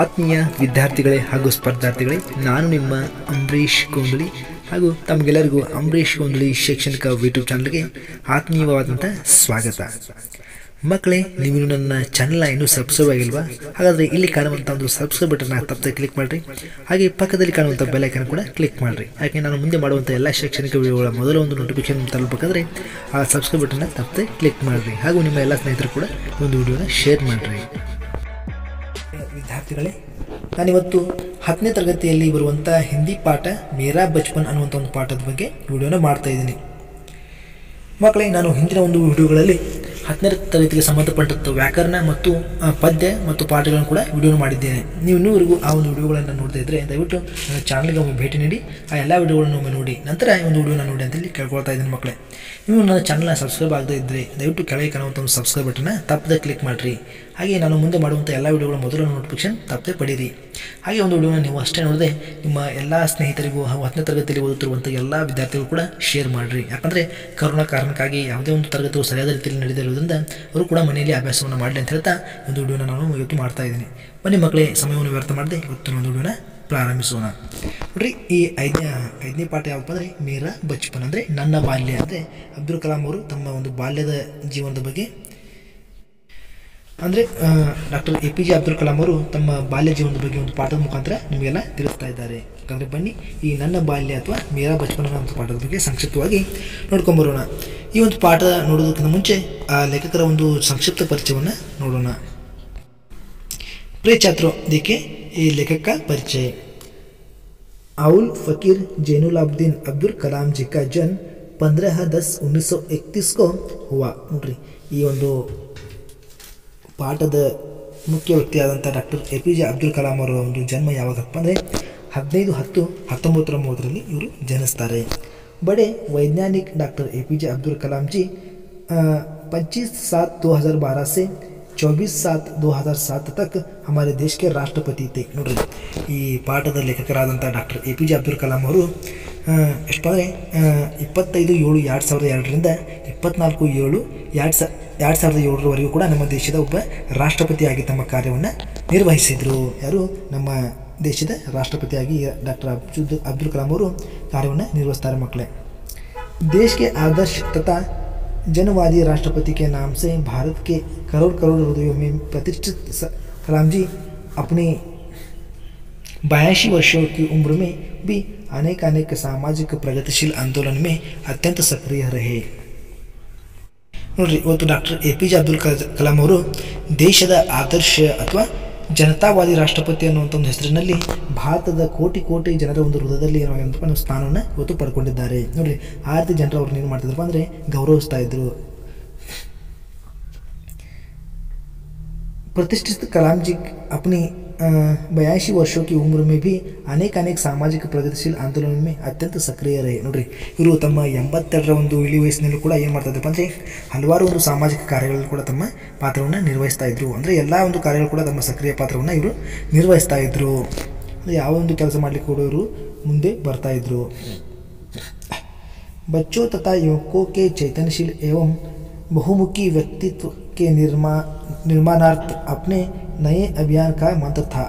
ಆತ್ಮೀಯ ವಿದ್ಯಾರ್ಥಿಗಳೇ ಹಾಗೂ ಸ್ಪರ್ಧಾರ್ಥಿಗಳೇ, ನಾನು ನಿಮ್ಮ ಅಂಬರೀಶ್ ಗೋಂದಳಿ ಹಾಗೂ ತಮಗೆಲ್ಲರಿಗೂ ಅಂಬರೀಶ್ ಗೋಂದಳಿ ಶೈಕ್ಷಣಿಕ ಯೂಟ್ಯೂಬ್ ಚಾನಲ್ಗೆ ಆತ್ಮೀಯವಾದಂಥ ಸ್ವಾಗತ. ಮಕ್ಕಳೇ, ನೀವು ನನ್ನ ಚಾನಲ್ನ ಇನ್ನೂ ಸಬ್ಸ್ಕ್ರೈಬ್ ಆಗಿಲ್ವಾ? ಹಾಗಾದರೆ ಇಲ್ಲಿ ಕಾಣುವಂಥ ಒಂದು ಸಬ್ಸ್ಕ್ರೈಬ್ ಬಟನ್ನ ತಪ್ಪದೆ ಕ್ಲಿಕ್ ಮಾಡಿರಿ. ಹಾಗೆ ಪಕ್ಕದಲ್ಲಿ ಕಾಣುವಂಥ ಬೆಲ್ ಐಕಾನ್ ಕೂಡ ಕ್ಲಿಕ್ ಮಾಡಿರಿ. ಯಾಕೆ ನಾನು ಮುಂದೆ ಮಾಡುವಂಥ ಎಲ್ಲ ಶೈಕ್ಷಣಿಕ ವಿಡಿಯೋಗಳ ಮೊದಲ ಒಂದು ನೋಟಿಫಿಕೇಶನ್ ತಲುಪಬೇಕಾದ್ರೆ ಆ ಸಬ್ಸ್ಕ್ರೈಬ್ ಬಟನ್ನ ತಪ್ಪದೆ ಕ್ಲಿಕ್ ಮಾಡಿರಿ. ಹಾಗೂ ನಿಮ್ಮ ಎಲ್ಲ ಸ್ನೇಹಿತರು ಕೂಡ ಒಂದು ವಿಡಿಯೋನ ಶೇರ್ ಮಾಡಿರಿ. ವಿದ್ಯಾರ್ಥಿಗಳೇ, ನಾನಿವತ್ತು 10ನೇ ತರಗತಿಯಲ್ಲಿ ಬರುವಂಥ ಹಿಂದಿ ಪಾಠ ಮೇರಾ ಬಚ್ಪನ್ ಅನ್ನುವಂಥ ಒಂದು ಪಾಠದ ಬಗ್ಗೆ ವಿಡಿಯೋನ ಮಾಡ್ತಾ ಇದ್ದೀನಿ. ಮಕ್ಕಳೇ, ನಾನು ಹಿಂದಿನ ಒಂದು ವಿಡಿಯೋಗಳಲ್ಲಿ 10ನೇ ತರಗತಿಗೆ ಸಂಬಂಧಪಟ್ಟಂಥ ವ್ಯಾಕರಣ ಮತ್ತು ಪದ್ಯ ಮತ್ತು ಪಾಠಗಳನ್ನು ಕೂಡ ವಿಡಿಯೋನ ಮಾಡಿದ್ದೇನೆ. ನೀವು ಇನ್ನೂವರೆಗೂ ಆ ಒಂದು ವಿಡಿಯೋಗಳನ್ನು ನೋಡ್ತಾ ಇದ್ದರೆ ದಯವಿಟ್ಟು ನನ್ನ ಚಾನಲ್ಗೆ ಒಮ್ಮೆ ಭೇಟಿ ನೀಡಿ ಆ ಎಲ್ಲ ವಿಡಿಯೋಗಳನ್ನು ಒಮ್ಮೆ ನೋಡಿ ನಂತರ ಈ ಒಂದು ವಿಡಿಯೋನ ನೋಡಿ ಅಂತೇಳಿ ಕೇಳ್ಕೊಳ್ತಾ ಇದ್ದೀನಿ. ಮಕ್ಕಳೇ, ನೀವು ನನ್ನ ಚಾನಲ್ನ ಸಬ್ಸ್ಕ್ರೈಬ್ ಆಗದೇ ಇದ್ದರೆ ದಯವಿಟ್ಟು ಕೆಳಗೆ ಕಾಣುವಂಥ ಒಂದು ಸಬ್ಸ್ಕ್ರೈಬ್ ಬಟನ್ನ ತಪ್ಪದೆ ಕ್ಲಿಕ್ ಮಾಡಿರಿ. ಹಾಗೆ ನಾನು ಮುಂದೆ ಮಾಡುವಂಥ ಎಲ್ಲ ವಿಡಿಯೋಗಳ ಮೊದಲ ನೋಟಿಫಿಕೇಶನ್ ತಪ್ಪದೆ ಪಡೀರಿ. ಹಾಗೆ ಒಂದು ವಿಡಿಯೋನ ನೀವು ಅಷ್ಟೇ ನೋಡದೆ ನಿಮ್ಮ ಎಲ್ಲ ಸ್ನೇಹಿತರಿಗೂ ಹಾಗೂ 10ನೇ ತರಗತಿಯಲ್ಲಿ ಓದುತ್ತಿರುವಂಥ ಎಲ್ಲ ವಿದ್ಯಾರ್ಥಿಗಳು ಕೂಡ ಶೇರ್ ಮಾಡಿರಿ. ಯಾಕಂದರೆ ಕರೋನಾ ಕಾರಣಕ್ಕಾಗಿ ಯಾವುದೇ ಒಂದು ತರಗತಿಗಳು ಸರಿಯಾದ ರೀತಿಯಲ್ಲಿ ನಡೆದಿರುವುದರಿಂದ ಅವರು ಕೂಡ ಮನೆಯಲ್ಲಿ ಅಭ್ಯಾಸವನ್ನು ಮಾಡಲಿ ಅಂತ ಹೇಳ್ತಾ ಒಂದು ವಿಡಿಯೋನ ನಾನು ಇವತ್ತು ಮಾಡ್ತಾ ಇದ್ದೀನಿ. ಬನ್ನಿ ಮಕ್ಕಳೇ, ಸಮಯವನ್ನು ವ್ಯರ್ಥ ಮಾಡದೆ ಇವತ್ತಿನ ಒಂದು ವಿಡಿಯೋನ ಪ್ರಾರಂಭಿಸೋಣ. ನೋಡ್ರಿ, ಈ ಐದನೇ ಪಾಠ ಯಾವಪ್ಪ ಅಂದರೆ ಮೇರಾ ಬಚ್ಪನ್ ಅಂದರೆ ನನ್ನ ಬಾಲ್ಯ. ಅಂದರೆ ಅಬ್ದುಲ್ ಕಲಾಂ ಅವರು ತಮ್ಮ ಒಂದು ಬಾಲ್ಯದ ಜೀವನದ ಬಗ್ಗೆ ಅಂದರೆ ಡಾಕ್ಟರ್ APJ ಅಬ್ದುಲ್ ಕಲಾಂ ಅವರು ತಮ್ಮ ಬಾಲ್ಯ ಜೀವನದ ಬಗ್ಗೆ ಒಂದು ಪಾಠದ ಮುಖಾಂತರ ನಿಮಗೆಲ್ಲ ತಿಳಿಸ್ತಾ ಇದ್ದಾರೆ. ಯಾಕಂದರೆ ಬನ್ನಿ, ಈ ನನ್ನ ಬಾಲ್ಯ ಅಥವಾ ಮೇರಾ ಬಚ್ಪನ್ ಅನ್ನೋ ಒಂದು ಪಾಠದ ಬಗ್ಗೆ ಸಂಕ್ಷಿಪ್ತವಾಗಿ ನೋಡ್ಕೊಂಬರೋಣ. ಈ ಒಂದು ಪಾಠ ನೋಡೋದಕ್ಕಿಂತ ಮುಂಚೆ ಆ ಲೇಖಕರ ಒಂದು ಸಂಕ್ಷಿಪ್ತ ಪರಿಚಯವನ್ನು ನೋಡೋಣ. प्रिय छात्रों, देखिए ये लेखक का परिचय. आउल फकीर जैनुलाब्दीन अब्दुल कलाम जी का जन्म 15-10-1931 को हुआ. ನೋಡ್ರಿ, ಈ ಒಂದು ಪಾಠದ ಮುಖ್ಯ ವ್ಯಕ್ತಿಯಾದಂಥ ಡಾಕ್ಟರ್ APJ ಅಬ್ದುಲ್ ಕಲಾಂ ಅವರ ಒಂದು ಜನ್ಮ ಯಾವಾಗಪ್ಪ ಅಂದರೆ 15-10-1930 ಇವರು ಜನಿಸ್ತಾರೆ. बड़े वैज्ञानिक डॉक्टर APJ अब्दुल कलाम जी 25/7/2012 से 24/7/2007 तक हमारे देश के राष्ट्रपति थे. ನೋಡ್ರಿ, ಈ ಪಾಠದ ಲೇಖಕರಾದಂಥ ಡಾಕ್ಟರ್ APJ ಅಬ್ದುಲ್ ಕಲಾಂ ಅವರು ಎಷ್ಟು ಅಂದರೆ 25/7/2002ರಿಂದ 24/7/2007 ಕೂಡ ನಮ್ಮ ದೇಶದ ಒಬ್ಬ ರಾಷ್ಟ್ರಪತಿಯಾಗಿ ತಮ್ಮ ಕಾರ್ಯವನ್ನು ನಿರ್ವಹಿಸಿದರು. ಯಾರು? ನಮ್ಮ ದೇಶದ ರಾಷ್ಟ್ರಪತಿಯಾಗಿ ಡಾಕ್ಟರ್ ಅಬ್ದುಲ್ ಕಲಾಂ ಅವರು ಕಾರ್ಯವನ್ನು ನಿರ್ವಹಿಸ್ತಾರೆ. ಮಕ್ಕಳೇ, देश के आदर्श तथा जनवादी राष्ट्रपति के नाम से भारत के करोड़ हृदयों में प्रतिष्ठित कलाम जी अपनी 82 वर्षों की उम्र में भी अनेक सामाजिक प्रगतिशील आंदोलन में अत्यंत सक्रिय रहे. ನೋಡ್ರಿ, ಇವತ್ತು ಡಾಕ್ಟರ್ APJ ಅಬ್ದುಲ್ ಕಲಾಂ ಅವರು ದೇಶದ ಆದರ್ಶ ಅಥವಾ ಜನತಾವಾದಿ ರಾಷ್ಟ್ರಪತಿ ಅನ್ನುವಂಥ ಒಂದು ಹೆಸರಿನಲ್ಲಿ ಭಾರತದ ಕೋಟಿ ಜನರ ಒಂದು ಹೃದಯದಲ್ಲಿ ಏನಂತ ಸ್ಥಾನವನ್ನು ಇವತ್ತು ಪಡ್ಕೊಂಡಿದ್ದಾರೆ. ನೋಡಿರಿ, ಆ ರೀತಿ ಜನರು ಅವ್ರನ್ನ ಏನು ಮಾಡ್ತಿದ್ರಪ್ಪ ಅಂದರೆ ಗೌರವಿಸ್ತಾ ಇದ್ರು. प्रतिष्ठित कलाम जी अपनी 82 वर्षों की उम्र में भी अनेक सामाजिक प्रगतिशील आंदोलन में अत्यंत सक्रिय रहे. ನೋಡ್ರಿ, ಇವರು ತಮ್ಮ 82ರ ಒಂದು ಇಳಿ ವಯಸ್ಸಿನಲ್ಲೂ ಕೂಡ ಏನು ಮಾಡ್ತಾ ಇದ್ರಪ್ಪ ಅಂದರೆ ಹಲವಾರು ಒಂದು ಸಾಮಾಜಿಕ ಕಾರ್ಯಗಳಲ್ಲಿ ಕೂಡ ತಮ್ಮ ಪಾತ್ರವನ್ನು ನಿರ್ವಹಿಸ್ತಾ ಇದ್ರು. ಅಂದರೆ ಎಲ್ಲ ಒಂದು ಕಾರ್ಯಗಳು ಕೂಡ ತಮ್ಮ ಸಕ್ರಿಯ ಪಾತ್ರವನ್ನು ಇವರು ನಿರ್ವಹಿಸ್ತಾ ಇದ್ರು. ಯಾವ ಒಂದು ಕೆಲಸ ಮಾಡಲಿಕ್ಕೆ ಕೂಡ ಇವರು ಮುಂದೆ ಬರ್ತಾ ಇದ್ರು. बच्चों तथा युवकों के चैतन्यशील एवं बहुमुखी व्यक्तित्व के निर्माणार्थ अपने नए अभियान का मंत्र था.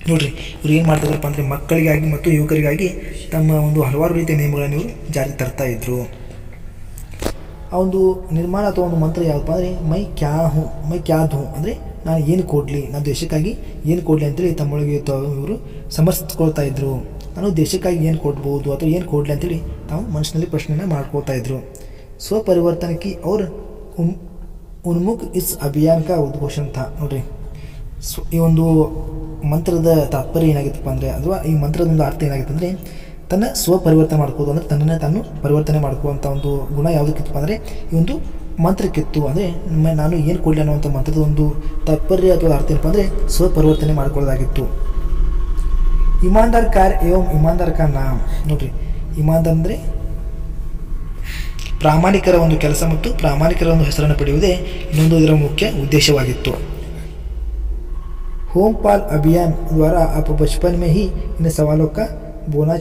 ನೋಡ್ರಿ, ಇವ್ರು ಏನು ಮಾಡ್ತಿದ್ರಪ್ಪ ಅಂದರೆ ಮಕ್ಕಳಿಗಾಗಿ ಮತ್ತು ಯುವಕರಿಗಾಗಿ ತಮ್ಮ ಒಂದು ಹಲವಾರು ರೀತಿಯ ನಿಯಮಗಳನ್ನು ಇವರು ಜಾರಿ ತರ್ತಾ ಇದ್ರು. ಆ ಒಂದು ನಿರ್ಮಾಣ ಅಥವಾ ಒಂದು ಮಂತ್ರ ಯಾವುದಪ್ಪ ಅಂದರೆ ಮೈ ಕ್ಯಾ ಧೂ ಅಂದರೆ ನಾನು ಏನು ಕೊಡಲಿ, ನಾನು ದೇಶಕ್ಕಾಗಿ ಏನು ಕೊಡಲಿ ಅಂತೇಳಿ ತಮ್ಮೊಳಗೆ ಇವರು ಸಮರ್ಥಿಸ್ಕೊಳ್ತಾ ಇದ್ರು. ನಾನು ದೇಶಕ್ಕಾಗಿ ಏನು ಕೊಡ್ಬೋದು ಅಥವಾ ಏನು ಕೊಡಲಿ ಅಂತೇಳಿ ತಾವು ಮನಸ್ಸಿನಲ್ಲಿ ಪ್ರಶ್ನೆಯನ್ನು ಮಾಡ್ಕೊಳ್ತಾ ಇದ್ರು. ಸ್ವಪರಿವರ್ತನ ಕಿ ಅವ್ರ ಉನ್ಮುಖ ಇಸ್ ಅಭಿಯಾನ ಕಾ ಉದ್ಘೋಷಣ ಥಾ. ನೋಡ್ರಿ, ಈ ಒಂದು ಮಂತ್ರದ ತಾತ್ಪರ್ಯ ಏನಾಗಿತ್ತಪ್ಪ ಅಂದರೆ ಅಥವಾ ಈ ಮಂತ್ರದ ಒಂದು ಅರ್ಥ ಏನಾಗಿತ್ತು ಅಂದರೆ ತನ್ನ ಸ್ವಪರಿವರ್ತನೆ ಮಾಡ್ಕೋದು ಅಂದರೆ ತನ್ನನ್ನೇ ತಾನು ಪರಿವರ್ತನೆ ಮಾಡ್ಕೊಳ್ಳುವಂಥ ಒಂದು ಗುಣ ಯಾವುದಕ್ಕಿತ್ತಪ್ಪ ಅಂದರೆ ಈ ಒಂದು ಮಂತ್ರಕ್ಕಿತ್ತು. ಅಂದರೆ ನಾನು ಏನು ಕೊಡಲಿ ಅನ್ನುವಂಥ ಮಂತ್ರದ ಒಂದು ತಾತ್ಪರ್ಯ ಅಥವಾ ಅರ್ಥ ಏನಪ್ಪ ಅಂದರೆ ಸ್ವಪರಿವರ್ತನೆ ಮಾಡ್ಕೊಳ್ಳೋದಾಗಿತ್ತು. ಇಮಾನ್ದಾರ್ ಕಾರ್ಯ ಏವಂ ಇಮಾನ್ದಾರ್ ಕಾ ನಾಮ್. ನೋಡ್ರಿ, ಇಮಾನ್ದಾರ್ ಅಂದರೆ ಪ್ರಾಮಾಣಿಕರ ಒಂದು ಕೆಲಸ ಮತ್ತು ಪ್ರಾಮಾಣಿಕರ ಒಂದು ಹೆಸರನ್ನು ಪಡೆಯುವುದೇ ಇನ್ನೊಂದು ಇದರ ಮುಖ್ಯ ಉದ್ದೇಶವಾಗಿತ್ತು. होमपाल अभियान द्वारा आप बचपन में ही इन सवालों का बोलना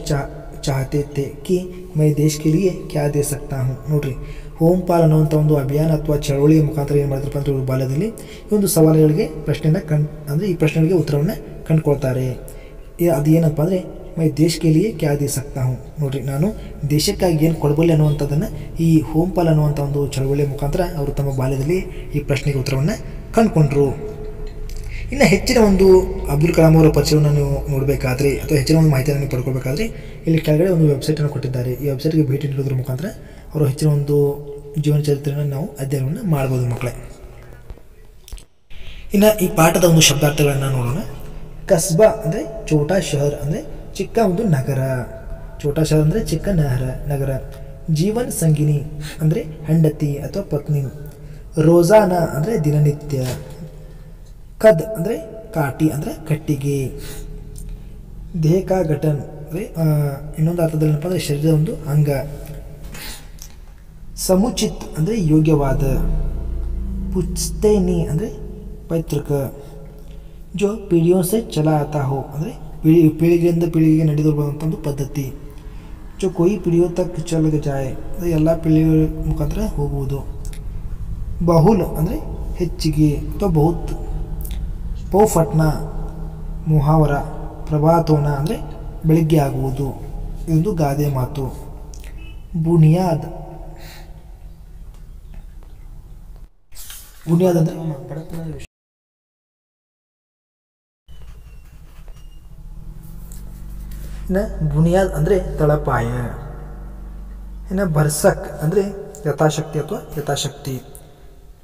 चाहते थे कि मैं देश के लिए क्या दे सकता हूँ. ನೋಡ್ರಿ, ಹೋಮ್ಪಾಲ್ ಅನ್ನುವಂಥ ಒಂದು ಅಭಿಯಾನ ಅಥವಾ ಚಳವಳಿಯ ಮುಖಾಂತರ ಏನು ಮಾಡಿದ್ರಪ್ಪ ಅಂದರೆ ಇವರು ಬಾಲ್ಯದಲ್ಲಿ ಈ ಒಂದು ಸವಾಲುಗಳಿಗೆ ಅಂದರೆ ಈ ಪ್ರಶ್ನೆಗಳಿಗೆ ಉತ್ತರವನ್ನು ಕಂಡುಕೊಳ್ತಾರೆ. ಅದೇನಪ್ಪ ಅಂದರೆ ಮೈ ದೇಶ ಕೆ ಲಿಯೆ ಕ್ಯಾ ದೇ ಸಕ್ತಾ ಹೂँ. ನೋಡಿರಿ, ನಾನು ದೇಶಕ್ಕಾಗಿ ಏನು ಕೊಡಬಲ್ಲೆ ಅನ್ನುವಂಥದ್ದನ್ನು ಈ ಹೋಮ್ಪಾಲ್ ಅನ್ನುವಂಥ ಒಂದು ಚಳವಳಿಯ ಮುಖಾಂತರ ಅವರು ತಮ್ಮ ಬಾಲ್ಯದಲ್ಲಿ ಈ ಪ್ರಶ್ನೆಗೆ ಉತ್ತರವನ್ನು ಕಂಡುಕೊಂಡ್ರು. ಇನ್ನು ಹೆಚ್ಚಿನ ಒಂದು ಅಬ್ದುಲ್ ಕಲಾಂ ಅವರ ಪರಿಚಯವನ್ನು ನೀವು ನೋಡಬೇಕಾದ್ರೆ ಅಥವಾ ಹೆಚ್ಚಿನ ಒಂದು ಮಾಹಿತಿಯನ್ನು ನೀವು ಪಡ್ಕೊಳ್ಬೇಕಾದ್ರೆ ಇಲ್ಲಿ ಕೆಳಗಡೆ ಒಂದು ವೆಬ್ಸೈಟನ್ನು ಕೊಟ್ಟಿದ್ದಾರೆ. ಈ ವೆಬ್ಸೈಟ್ಗೆ ಭೇಟಿ ನೀಡೋದ್ರ ಮುಖಾಂತರ ಅವರು ಹೆಚ್ಚಿನ ಒಂದು ಜೀವನ ಚರಿತ್ರೆಯನ್ನು ನಾವು ಅಧ್ಯಯನವನ್ನು ಮಾಡ್ಬೋದು ಮಕ್ಕಳೇ. ಇನ್ನು ಈ ಪಾಠದ ಒಂದು ಶಬ್ದಾರ್ಥಗಳನ್ನು ನೋಡೋಣ. ಕಸ್ಬಾ ಅಂದರೆ ಛೋಟಾ ಶಹರ್ ಅಂದರೆ ಚಿಕ್ಕ ಒಂದು ನಗರ. ಛೋಟಾ ಶಹರ್ ಅಂದರೆ ಚಿಕ್ಕ ನಗರ. ಜೀವನ್ ಸಂಗಿನಿ ಅಂದರೆ ಹೆಂಡತಿ ಅಥವಾ ಪತ್ನಿ. ರೋಜಾನ ಅಂದರೆ ದಿನನಿತ್ಯ. ಕದ್ ಅಂದರೆ ಕಾಟಿ ಅಂದರೆ ಕಟ್ಟಿಗೆ. ದೇಹ ಕಾ ಘಟನ್ ಅಂದರೆ ಇನ್ನೊಂದು ಅರ್ಥದಲ್ಲಿ ಏನಪ್ಪ ಅಂದರೆ ಶರೀರದ ಒಂದು ಅಂಗ. ಸಮುಚಿತ್ ಅಂದರೆ ಯೋಗ್ಯವಾದ. ಪುಚ್ತೇನಿ ಅಂದರೆ ಪೈತೃಕ. ಜೋ ಪೀಳಿಯೋ ಸೆ ಚಲಾ ಆತಾ ಹೋ ಅಂದರೆ ಪೀಳಿಗೆಯಿಂದ ಪೀಳಿಗೆಗೆ ನಡೆದು ಬರುವಂಥ ಒಂದು ಪದ್ಧತಿ. ಜೋ ಕೊಯ್ ಪೀಳಿಯೋ ತಕ್ ಚಲ ಜಾಯ್ ಅಂದರೆ ಎಲ್ಲ ಪೀಳಿಗೆಗಳ ಮುಖಾಂತರ ಹೋಗುವುದು. ಬಹುಲ್ ಅಂದರೆ ಹೆಚ್ಚಿಗೆ ಅಥವಾ ಬಹುತ್. ಪೌಫಟ್ನ ಮುಹಾವರ. ಪ್ರಭಾತೋನ ಅಂದರೆ ಬೆಳಿಗ್ಗೆ ಆಗುವುದು. ಇದೊಂದು ಗಾದೆ ಮಾತು. ಬುನಿಯಾದ್ ಅಂದರೆ ಇನ್ನು ಬುನಿಯಾದ್ ಅಂದರೆ ತಳಪಾಯ. ಇನ್ನು ಬರ್ಸಕ್ ಅಂದರೆ ಯಥಾಶಕ್ತಿ ಅಥವಾ ಯಥಾಶಕ್ತಿ.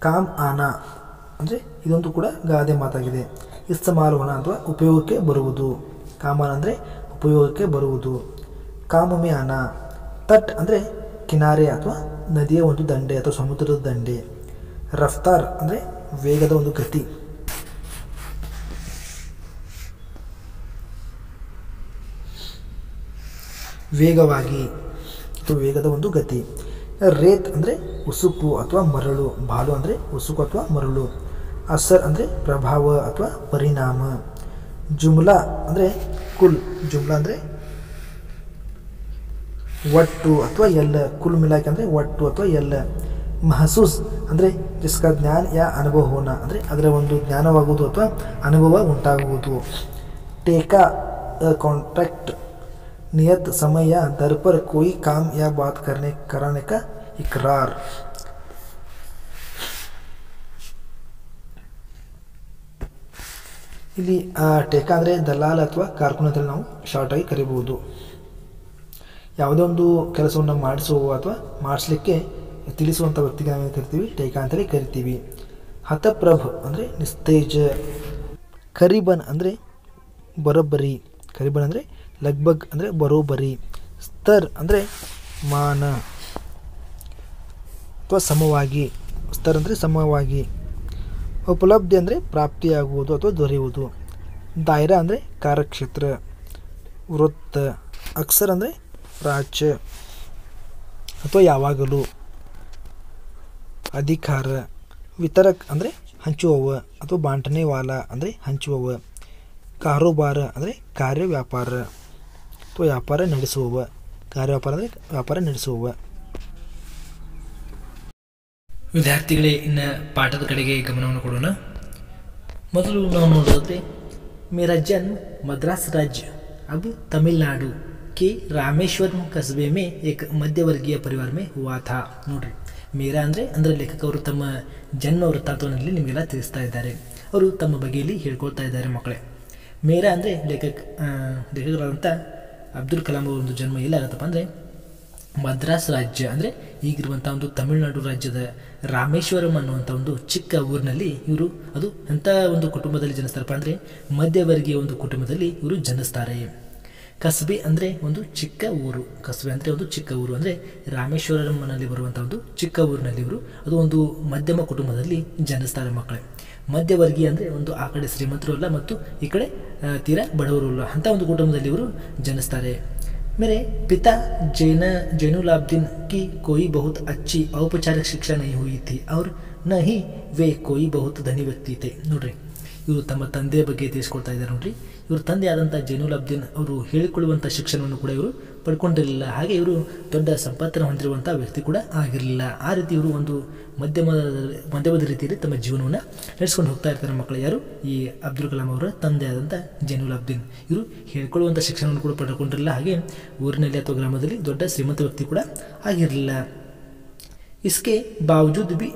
ಕಾಮ್ ಆನಾ ಅಂದರೆ ಇದೊಂದು ಕೂಡ ಗಾದೆ ಮಾತಾಗಿದೆ. ಇಸ್ತಮಾಲ್ ಹೋನ ಅಥವಾ ಉಪಯೋಗಕ್ಕೆ ಬರುವುದು. ಕಾಮನ ಅಂದರೆ ಉಪಯೋಗಕ್ಕೆ ಬರುವುದು. ಕಾಮಮೆ ಆನ. ತಟ್ ಅಂದರೆ ಕಿನಾರೆ ಅಥವಾ ನದಿಯ ಒಂದು ದಂಡೆ ಅಥವಾ ಸಮುದ್ರದ ದಂಡೆ. ರಫ್ತಾರ್ ಅಂದರೆ ವೇಗದ ಒಂದು ಗತಿ. ವೇಗವಾಗಿ ಅಥವಾ ವೇಗದ ಒಂದು ಗತಿ. ರೇತ್ ಅಂದರೆ ಉಸುಕು ಅಥವಾ ಮರಳು. ಬಾಲು ಅಂದರೆ ಉಸುಕು ಅಥವಾ ಮರಳು. ಅಸರ್ ಅಂದರೆ ಪ್ರಭಾವ ಅಥವಾ ಪರಿಣಾಮ. ಜುಮ್ಲಾ ಅಂದರೆ ಕುಲ್. ಜುಮ್ಲಾ ಅಂದರೆ ಒಟ್ಟು ಅಥವಾ ಎಲ್ಲ. ಕುಲ್ ಮಿಲಾಕೆ ಅಂದರೆ ಒಟ್ಟು ಅಥವಾ ಎಲ್ಲ. ಮಹಸೂಸ್ ಅಂದರೆ ಜಿಸ್ಕಾ ಜ್ಞಾನ ಯಾ ಅನುಭವ ಹೋನ ಅಂದರೆ ಅದರ ಒಂದು ಜ್ಞಾನವಾಗುವುದು ಅಥವಾ ಅನುಭವ ಉಂಟಾಗುವುದು. ಟೇಕಾ ಕಾಂಟ್ರಾಕ್ಟ್. नियत समय या दर पर कोई काम या बात कराने का इकरार. ಇಲ್ಲಿ ಟೇಕಾ ಅಂದರೆ ದಲಾಲ್ ಅಥವಾ ಕಾರ್ಕುನ್ ಅಂತ ನಾವು ಶಾರ್ಟಾಗಿ ಕರಿಬಹುದು. ಯಾವುದೇ ಒಂದು ಕೆಲಸವನ್ನು ಮಾಡಿಸುವ ಅಥವಾ ಮಾಡಿಸ್ಲಿಕ್ಕೆ ತಿಳಿಸುವಂಥ ವ್ಯಕ್ತಿಗೆ ನಾವು ಕರಿತೀವಿ ಟೇಕಾ ಅಂತೇಳಿ ಕರಿತೀವಿ. ಹತಪ್ರಭ್ ಅಂದರೆ ನಿಸ್ತೇಜ. ಕರಿಬನ್ ಅಂದರೆ ಬರೋಬ್ಬರಿ. ಕರಿಬನ್ ಅಂದರೆ ಲಗ್ಭಗ್ ಅಂದರೆ ಬರೋಬ್ಬರಿ. ಸ್ತರ್ ಅಂದರೆ ಮಾನ ಅಥವಾ ಸಮವಾಗಿ. ಸ್ತರ್ ಅಂದರೆ ಸಮವಾಗಿ. ಉಪಲಬ್ಧಿ ಅಂದರೆ ಪ್ರಾಪ್ತಿಯಾಗುವುದು ಅಥವಾ ದೊರೆಯುವುದು. ದಾಯರಾ ಅಂದರೆ ಕಾರ್ಯಕ್ಷೇತ್ರ. ವೃತ್ತ. ಅಕ್ಸರ್ ಅಂದರೆ ರಾಜ್ಯ ಅಥವಾ ಯಾವಾಗಲೂ. ಅಧಿಕಾರ. ವಿತರಕ್ ಅಂದರೆ ಹಂಚುವವ ಅಥವಾ ಬಾಂಟನೆ ವಾಲ ಅಂದರೆ ಹಂಚುವವ. ಕಾರೋಬಾರ ಅಂದರೆ ಕಾರ್ಯ ವ್ಯಾಪಾರ ಅಥವಾ ವ್ಯಾಪಾರ ನಡೆಸುವವ. ಕಾರ್ಯವ್ಯಾಪಾರ ಅಂದರೆ ವ್ಯಾಪಾರ ನಡೆಸುವವ. ವಿದ್ಯಾರ್ಥಿಗಳೇ, ಇನ್ನು ಪಾಠದ ಕಡೆಗೆ ಗಮನವನ್ನು ಕೊಡೋಣ. ಮೊದಲು ನಾವು ನೋಡೋದಾದರೆ ಮೇರಾ ಜನ್ಮ ಮದ್ರಾಸ್ ರಾಜ್ಯ अब तमिलनाडु के रामेश्वरम कस्बे में एक ಮಧ್ಯವರ್ಗೀಯ ಪರಿವಾರ में हुआ था. ನೋಡ್ರಿ, ಮೇರಾ ಅಂದರೆ ಲೇಖಕ ಅವರು ತಮ್ಮ ಜನ್ಮ ವೃತ್ತಾಂತವನ್ನಲ್ಲಿ ನಿಮಗೆಲ್ಲ ತಿಳಿಸ್ತಾ ಇದ್ದಾರೆ. ಅವರು ತಮ್ಮ ಬಗೆಯಲ್ಲಿ ಹೇಳ್ಕೊಳ್ತಾ ಇದ್ದಾರೆ ಮಕ್ಕಳೇ. ಮೇರಾ ಅಂದರೆ ಲೇಖಕರಾದಂಥ ಅಬ್ದುಲ್ ಕಲಾಂ ಅವರ ಒಂದು ಜನ್ಮ ಎಲ್ಲಾಗತ್ತಪ್ಪ ಅಂದರೆ ಮದ್ರಾಸ್ ರಾಜ್ಯ ಅಂದರೆ ಈಗಿರುವಂಥ ಒಂದು ತಮಿಳುನಾಡು ರಾಜ್ಯದ ರಾಮೇಶ್ವರಂ ಅನ್ನುವಂಥ ಒಂದು ಚಿಕ್ಕ ಊರಿನಲ್ಲಿ ಇವರು ಅದು ಅಂಥ ಒಂದು ಕುಟುಂಬದಲ್ಲಿ ಜನಿಸ್ತಾರಪ್ಪ ಅಂದರೆ ಮಧ್ಯವರ್ಗೀಯ ಒಂದು ಕುಟುಂಬದಲ್ಲಿ ಇವರು ಜನಿಸ್ತಾರೆ. ಕಸ್ಬೆ ಅಂದರೆ ಒಂದು ಚಿಕ್ಕ ಊರು. ಕಸ್ಬೆ ಅಂದರೆ ಒಂದು ಚಿಕ್ಕ ಊರು ಅಂದರೆ ರಾಮೇಶ್ವರಂನಲ್ಲಿ ಬರುವಂಥ ಒಂದು ಚಿಕ್ಕ ಊರಿನಲ್ಲಿ ಇವರು ಅದು ಒಂದು ಮಧ್ಯಮ ಕುಟುಂಬದಲ್ಲಿ ಜನಿಸ್ತಾರೆ ಮಕ್ಕಳೇ. ಮಧ್ಯವರ್ಗೀಯ ಅಂದರೆ ಒಂದು ಆ ಕಡೆ ಶ್ರೀಮಂತರು ಅಲ್ಲ ಮತ್ತು ಈ ಕಡೆ ತೀರಾ ಬಡವರು ಅಲ್ಲ ಅಂಥ ಒಂದು ಕುಟುಂಬದಲ್ಲಿ ಇವರು ಜನಿಸ್ತಾರೆ. मेरे पिता जैनुलाब्दीन की कोई बहुत अच्छी औपचारिक शिक्षा नहीं हुई थी और न ही वे कोई बहुत धनी व्यक्ति थे. ನೋಡ್ರಿ, ಇವರು ತಮ್ಮ ತಂದೆಯ ಬಗ್ಗೆ ತಿಳಿಸ್ಕೊಡ್ತಾ ಇದ್ದಾರೆ ನೋಡ್ರಿ. ಇವ್ರ ತಂದೆ ಆದಂಥ ಜೈನುಲ್ ಅಬ್ದೀನ್ ಅವರು ಹೇಳಿಕೊಳ್ಳುವಂಥ ಶಿಕ್ಷಣವನ್ನು ಕೂಡ ಇವರು ಪಡ್ಕೊಂಡಿರಲಿಲ್ಲ. ಹಾಗೆ ಇವರು ದೊಡ್ಡ ಸಂಪತ್ತನ್ನು ಹೊಂದಿರುವಂಥ ವ್ಯಕ್ತಿ ಕೂಡ ಆಗಿರಲಿಲ್ಲ. ಆ ರೀತಿ ಇವರು ಒಂದು ಮಧ್ಯಮದ ರೀತಿಯಲ್ಲಿ ತಮ್ಮ ಜೀವನವನ್ನು ನಡೆಸ್ಕೊಂಡು ಹೋಗ್ತಾ ಇರ್ತಾರೆ ಮಕ್ಕಳು. ಯಾರು? ಈ ಅಬ್ದುಲ್ ಕಲಾಂ ಅವರ ತಂದೆ ಆದಂಥ ಜೈನುಲ್ ಅಬ್ದೀನ್. ಇವರು ಹೇಳಿಕೊಳ್ಳುವಂಥ ಶಿಕ್ಷಣವನ್ನು ಕೂಡ ಪಡ್ಕೊಂಡಿರಲಿಲ್ಲ. ಹಾಗೆ ಊರಿನಲ್ಲಿ ಅಥವಾ ಗ್ರಾಮದಲ್ಲಿ ದೊಡ್ಡ ಶ್ರೀಮಂತ ವ್ಯಕ್ತಿ ಕೂಡ ಆಗಿರಲಿಲ್ಲ. इसके बावजूद भी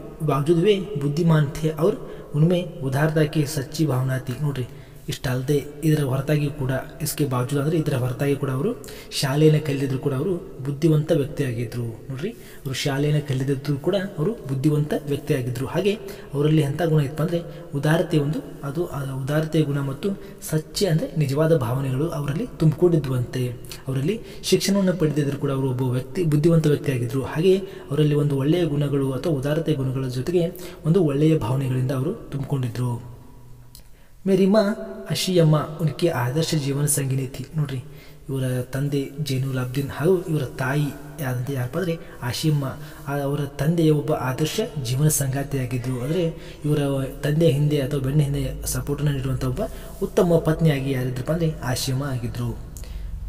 बुद्धिमान थे और उनमें उदारता की सच्ची भावना थी ನೋಡ್ರಿ. ಇಷ್ಟಲ್ಲದೆ ಇದರ ಹೊರತಾಗಿ ಕೂಡ इसके बावजूद ಅಂದರೆ ಇದರ ಹೊರತಾಗಿ ಕೂಡ ಅವರು ಶಾಲೆಯನ್ನು ಕಲಿದಿದ್ರು ಕೂಡ ಅವರು ಬುದ್ಧಿವಂತ ವ್ಯಕ್ತಿಯಾಗಿದ್ದರು ನೋಡ್ರಿ. ಅವರು ಶಾಲೆಯನ್ನು ಕಲಿದಿದ್ರು ಕೂಡ ಅವರು ಬುದ್ಧಿವಂತ ವ್ಯಕ್ತಿಯಾಗಿದ್ದರು. ಹಾಗೆ ಅವರಲ್ಲಿ ಎಂಥ ಗುಣ ಇತ್ತು ಅಂದರೆ ಉದಾರತೆ ಅದು ಉದಾರತೆಯ ಗುಣ ಮತ್ತು ಸಚ್ಚೆ ಅಂದರೆ ನಿಜವಾದ ಭಾವನೆಗಳು ಅವರಲ್ಲಿ ತುಂಬಿಕೊಂಡಿದ್ದುವಂತೆ. ಅವರಲ್ಲಿ ಶಿಕ್ಷಣವನ್ನು ಪಡೆದಿದ್ರು ಕೂಡ ಅವರು ಒಬ್ಬ ಬುದ್ಧಿವಂತ ವ್ಯಕ್ತಿಯಾಗಿದ್ದರು. ಹಾಗೆ ಅವರಲ್ಲಿ ಒಂದು ಒಳ್ಳೆಯ ಗುಣಗಳು ಅಥವಾ ಉದಾರತೆಯ ಗುಣಗಳ ಜೊತೆಗೆ ಒಂದು ಒಳ್ಳೆಯ ಭಾವನೆಗಳಿಂದ ಅವರು ತುಂಬಿಕೊಂಡಿದ್ರು. ಮೇರಿ ಮಾ ಅಶಿಯಮ್ಮ ಉನಕ್ಕೆ ಆದರ್ಶ ಜೀವನ ಸಂಗಿನಿ ಥಿ ನೋಡ್ರಿ. ಇವರ ತಂದೆ ಜೈನುಲ್ ಅಬ್ದೀನ್ ಹಾಗೂ ಇವರ ತಾಯಿ ಯಾರಂತ ಯಾರಪ್ಪ ಅಂದರೆ ಆಶಿಯಮ್ಮ. ಅವರ ತಂದೆಯ ಒಬ್ಬ ಆದರ್ಶ ಜೀವನ ಸಂಗಾತಿಯಾಗಿದ್ದರು. ಅಂದರೆ ಇವರ ತಂದೆಯ ಹಿಂದೆ ಅಥವಾ ಬೆನ್ನ ಹಿಂದೆ ಸಪೋರ್ಟನ್ನು ನೀಡುವಂಥ ಒಬ್ಬ ಉತ್ತಮ ಪತ್ನಿಯಾಗಿ ಯಾರಿದ್ರಪ್ಪ ಅಂದರೆ ಆಶಿಯಮ್ಮ ಆಗಿದ್ದರು.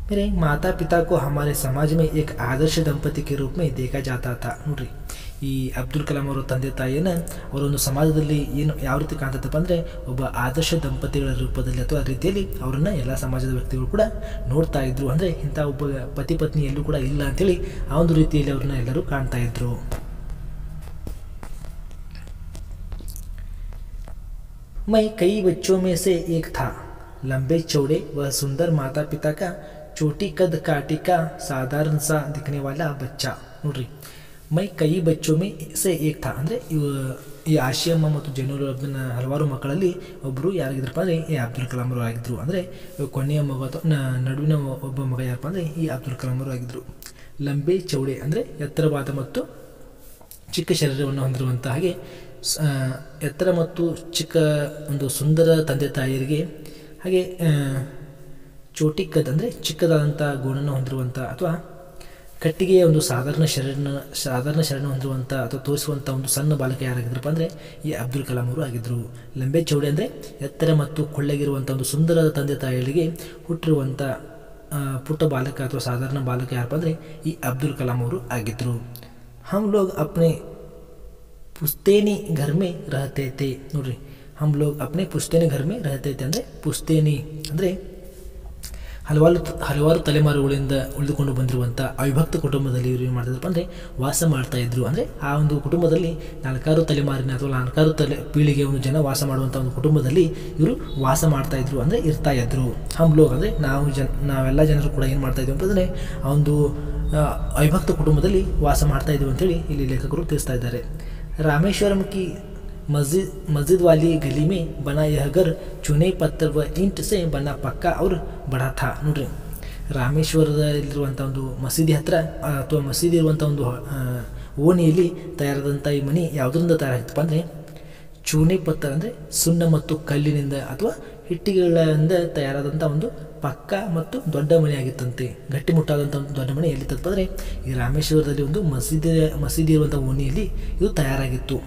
मेरे माता पिता को हमारे समाज में एक आदर्श दंपति के रूप में देखा जाता था ನೋಡ್ರಿ. ಈ ಅಬ್ದುಲ್ ಕಲಾಂ ಅವರ ತಂದೆ ತಾಯಿಯನ್ನು ಅವರೊಂದು ಸಮಾಜದಲ್ಲಿ ಯಾವ ರೀತಿ ಕಾಣ್ತದಪ್ಪ ಅಂದರೆ ಒಬ್ಬ ಆದರ್ಶ ದಂಪತಿಗಳ ರೂಪದಲ್ಲಿ ಅಥವಾ ರೀತಿಯಲ್ಲಿ ಅವರನ್ನು ಎಲ್ಲ ಸಮಾಜದ ವ್ಯಕ್ತಿಗಳು ಕೂಡ ನೋಡ್ತಾ ಇದ್ರು. ಅಂದರೆ ಇಂಥ ಒಬ್ಬ ಪತಿ ಪತ್ನಿ ಎಲ್ಲೂ ಕೂಡ ಇಲ್ಲ ಅಂಥೇಳಿ ಆ ಒಂದು ರೀತಿಯಲ್ಲಿ ಅವ್ರನ್ನ ಎಲ್ಲರೂ ಕಾಣ್ತಾ ಇದ್ರು. मैं कई बच्चों में से एक था, लंबे चौड़े व सुंदर माता पिता का छोटी कद काटी का साधारण सा दिखने वाला बच्चा ನೋಡ್ರಿ. ಮೈ ಕೈ ಬಚ್ಚೋ ಮೇ ಸೆ ಏಕ್ ಥಾ ಅಂದರೆ ಈ ಆಶಿಯಮ್ಮ ಮತ್ತು ಜೈನುಲ್ ಅಬ್ದೀನ್ ಹಲವಾರು ಮಕ್ಕಳಲ್ಲಿ ಒಬ್ಬರು ಯಾರಾಗಿದ್ರಪ್ಪ ಅಂದರೆ ಈ ಅಬ್ದುಲ್ ಕಲಾಂ ಅವರು ಆಗಿದ್ದರು. ಅಂದರೆ ಕೊನೆಯ ಮಗ ಅಥವಾ ನಡುವಿನ ಒಬ್ಬ ಮಗ ಯಾರಪ್ಪ ಅಂದರೆ ಈ ಅಬ್ದುಲ್ ಕಲಾಂ ಅವರು ಆಗಿದ್ದರು. ಲಂಬೆ ಚೌಡೆ ಅಂದರೆ ಎತ್ತರವಾದ ಮತ್ತು ಚಿಕ್ಕ ಶರೀರವನ್ನು ಹೊಂದಿರುವಂಥ ಹಾಗೆ ಎತ್ತರ ಮತ್ತು ಚಿಕ್ಕ ಒಂದು ಸುಂದರ ತಂದೆ ತಾಯಿಯರಿಗೆ ಹಾಗೆ ಚೋಟಿಕ್ಕದ್ ಅಂದರೆ ಚಿಕ್ಕದಾದಂಥ ಗೋಣನ್ನು ಹೊಂದಿರುವಂಥ ಅಥವಾ ಕಟ್ಟಿಗೆಯ ಒಂದು ಸಾಧಾರಣ ಶರೀರ ಹೊಂದಿರುವಂಥ ಅಥವಾ ತೋರಿಸುವಂಥ ಒಂದು ಸಣ್ಣ ಬಾಲಕ ಯಾರಾಗಿದ್ರಪ್ಪ ಅಂದರೆ ಈ ಅಬ್ದುಲ್ ಕಲಾಂ ಅವರು ಆಗಿದ್ದರು. ಲಂಬೆ ಚೌಡೆ ಅಂದರೆ ಎತ್ತರ ಮತ್ತು ಕೊಳ್ಳಗಿರುವಂಥ ಒಂದು ಸುಂದರ ತಂದೆ ತಾಯಿಗಳಿಗೆ ಹುಟ್ಟಿರುವಂಥ ಪುಟ್ಟ ಬಾಲಕ ಅಥವಾ ಸಾಧಾರಣ ಬಾಲಕ ಯಾರಪ್ಪ ಅಂದರೆ ಈ ಅಬ್ದುಲ್ ಕಲಾಂ ಅವರು ಆಗಿದ್ದರು. ಹಮ್ ಲೋಗ್ ಅಪ್ನೆ ಪುಸ್ತೇನಿ ಘರ್ ಮೇ ರಹತೆ ಥೇ ನೋಡ್ರಿ. ಹಮ್ ಲೋಗ್ ಅಪ್ನೆ ಪುಸ್ತೇನಿ ಘರ್ ಮೇ ರಹತೆ ಥೇ ಅಂದರೆ ಪುಸ್ತೇನಿ ಅಂದರೆ ಹಲವಾರು ತಲೆಮಾರುಗಳಿಂದ ಉಳಿದುಕೊಂಡು ಬಂದಿರುವಂಥ ಅವಿಭಕ್ತ ಕುಟುಂಬದಲ್ಲಿ ಇವರು ಏನು ಮಾಡ್ತಿದ್ರಪ್ಪ ಅಂದರೆ ವಾಸ ಮಾಡ್ತಾಯಿದ್ರು. ಅಂದರೆ ಆ ಒಂದು ಕುಟುಂಬದಲ್ಲಿ 4 ತಲೆಮಾರಿನ ಅಥವಾ 4 ಪೀಳಿಗೆ ಒಂದು ಜನ ವಾಸ ಮಾಡುವಂಥ ಒಂದು ಕುಟುಂಬದಲ್ಲಿ ಇವರು ವಾಸ ಮಾಡ್ತಾಯಿದ್ರು ಅಂದರೆ ಇರ್ತಾಯಿದ್ರು. ಹಮ್ ಲೋಗ್ ಅಂದರೆ ನಾವೆಲ್ಲ ಜನರು ಕೂಡ ಏನು ಮಾಡ್ತಾಯಿದ್ವಿ ಅಂತಂದರೆ ಆ ಒಂದು ಅವಿಭಕ್ತ ಕುಟುಂಬದಲ್ಲಿ ವಾಸ ಮಾಡ್ತಾಯಿದ್ವಿ ಅಂತೇಳಿ ಇಲ್ಲಿ ಲೇಖಕರು ತಿಳಿಸ್ತಾ ಇದ್ದಾರೆ. ರಾಮೇಶ್ವರಂ ಕಿ मस्जिद वाली गली में बना यह घर चूने पत्थर व ईंट से बना पक्का और बड़ा था ನೋಡ್ರಿ. ರಾಮೇಶ್ವರದಲ್ಲಿರುವಂಥ ಒಂದು ಮಸೀದಿ ಹತ್ತಿರ ಅಥವಾ ಮಸೀದಿ ಇರುವಂಥ ಒಂದು ಓಣಿಯಲ್ಲಿ ತಯಾರಾದಂಥ ಈ ಮನೆ ಯಾವುದರಿಂದ ತಯಾರಾಗಿತ್ತಪ್ಪ ಅಂದರೆ ಚೂನೆ ಪತ್ತರ ಅಂದರೆ ಸುಣ್ಣ ಮತ್ತು ಕಲ್ಲಿನಿಂದ ಅಥವಾ ಇಟ್ಟಿಗೆಗಳಿಂದ ತಯಾರಾದಂಥ ಒಂದು ಪಕ್ಕ ಮತ್ತು ದೊಡ್ಡ ಮನೆ ಆಗಿತ್ತಂತೆ. ಗಟ್ಟಿಮುಟ್ಟಾದಂಥ ಒಂದು ದೊಡ್ಡ ಮನೆ ಎಲ್ಲಿತ್ತಪ್ಪ ಅಂದರೆ ಈ ರಾಮೇಶ್ವರದಲ್ಲಿ ಒಂದು ಮಸೀದಿ ಇರುವಂಥ ಓಣಿಯಲ್ಲಿ ಇದು ತಯಾರಾಗಿತ್ತು.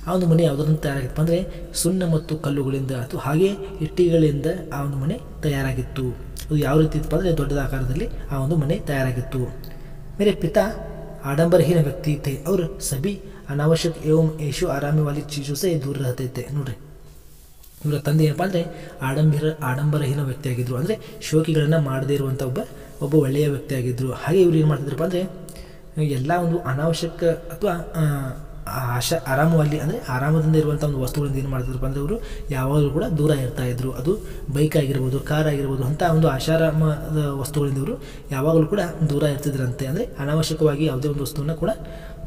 ಆ ಒಂದು ಮನೆ ಯಾವುದರಿಂದ ತಯಾರಾಗಿತ್ತು ಅಂದರೆ ಸುಣ್ಣ ಮತ್ತು ಕಲ್ಲುಗಳಿಂದ ಅಥವಾ ಹಾಗೆ ಇಟ್ಟಿಗೆಗಳಿಂದ ಆ ಒಂದು ಮನೆ ತಯಾರಾಗಿತ್ತು. ಅದು ಯಾವ ರೀತಿ ಇತ್ತಪ್ಪ ಅಂದರೆ ದೊಡ್ಡದ ಆಕಾರದಲ್ಲಿ ಆ ಒಂದು ಮನೆ ತಯಾರಾಗಿತ್ತು. ಮೇರೆ ಪಿತಾ ಆಡಂಬರಹೀನ ವ್ಯಕ್ತಿ थे और सभी अनावश्यक एवं ऐशो आरामी वाली चीज़ों से दूर रहते थे ನೋಡ್ರಿ. ಇವರ ತಂದೆ ಏನಪ್ಪ ಅಂದರೆ ಆಡಂಬರಹೀನ ವ್ಯಕ್ತಿಯಾಗಿದ್ದರು. ಅಂದರೆ ಶೋಕಿಗಳನ್ನು ಮಾಡದೇ ಇರುವಂಥ ಒಬ್ಬ ಒಳ್ಳೆಯ ವ್ಯಕ್ತಿಯಾಗಿದ್ದರು. ಹಾಗೆ ಇವರು ಏನು ಮಾಡ್ತಿದ್ರಪ್ಪ ಅಂದರೆ ಎಲ್ಲ ಒಂದು ಅನಾವಶ್ಯಕ ಅಥವಾ ಆರಾಮವಾಗಿ ಅಂದರೆ ಆರಾಮದಿಂದ ಇರುವಂಥ ಒಂದು ವಸ್ತುಗಳಿಂದ ಏನು ಮಾಡ್ತಿದ್ರಪ್ಪ ಅಂದರೆ ಅವರು ಯಾವಾಗಲೂ ಕೂಡ ದೂರ ಇರ್ತಾಯಿದ್ರು. ಅದು ಬೈಕ್ ಆಗಿರ್ಬೋದು, ಕಾರ್ ಆಗಿರ್ಬೋದು, ಅಂಥ ಒಂದು ಆಶಾರಾಮದ ವಸ್ತುಗಳಿಂದ ಇವರು ಯಾವಾಗಲೂ ಕೂಡ ದೂರ ಇರ್ತಿದ್ರಂತೆ. ಅಂದರೆ ಅನಾವಶ್ಯಕವಾಗಿ ಯಾವುದೇ ಒಂದು ವಸ್ತುವನ್ನು ಕೂಡ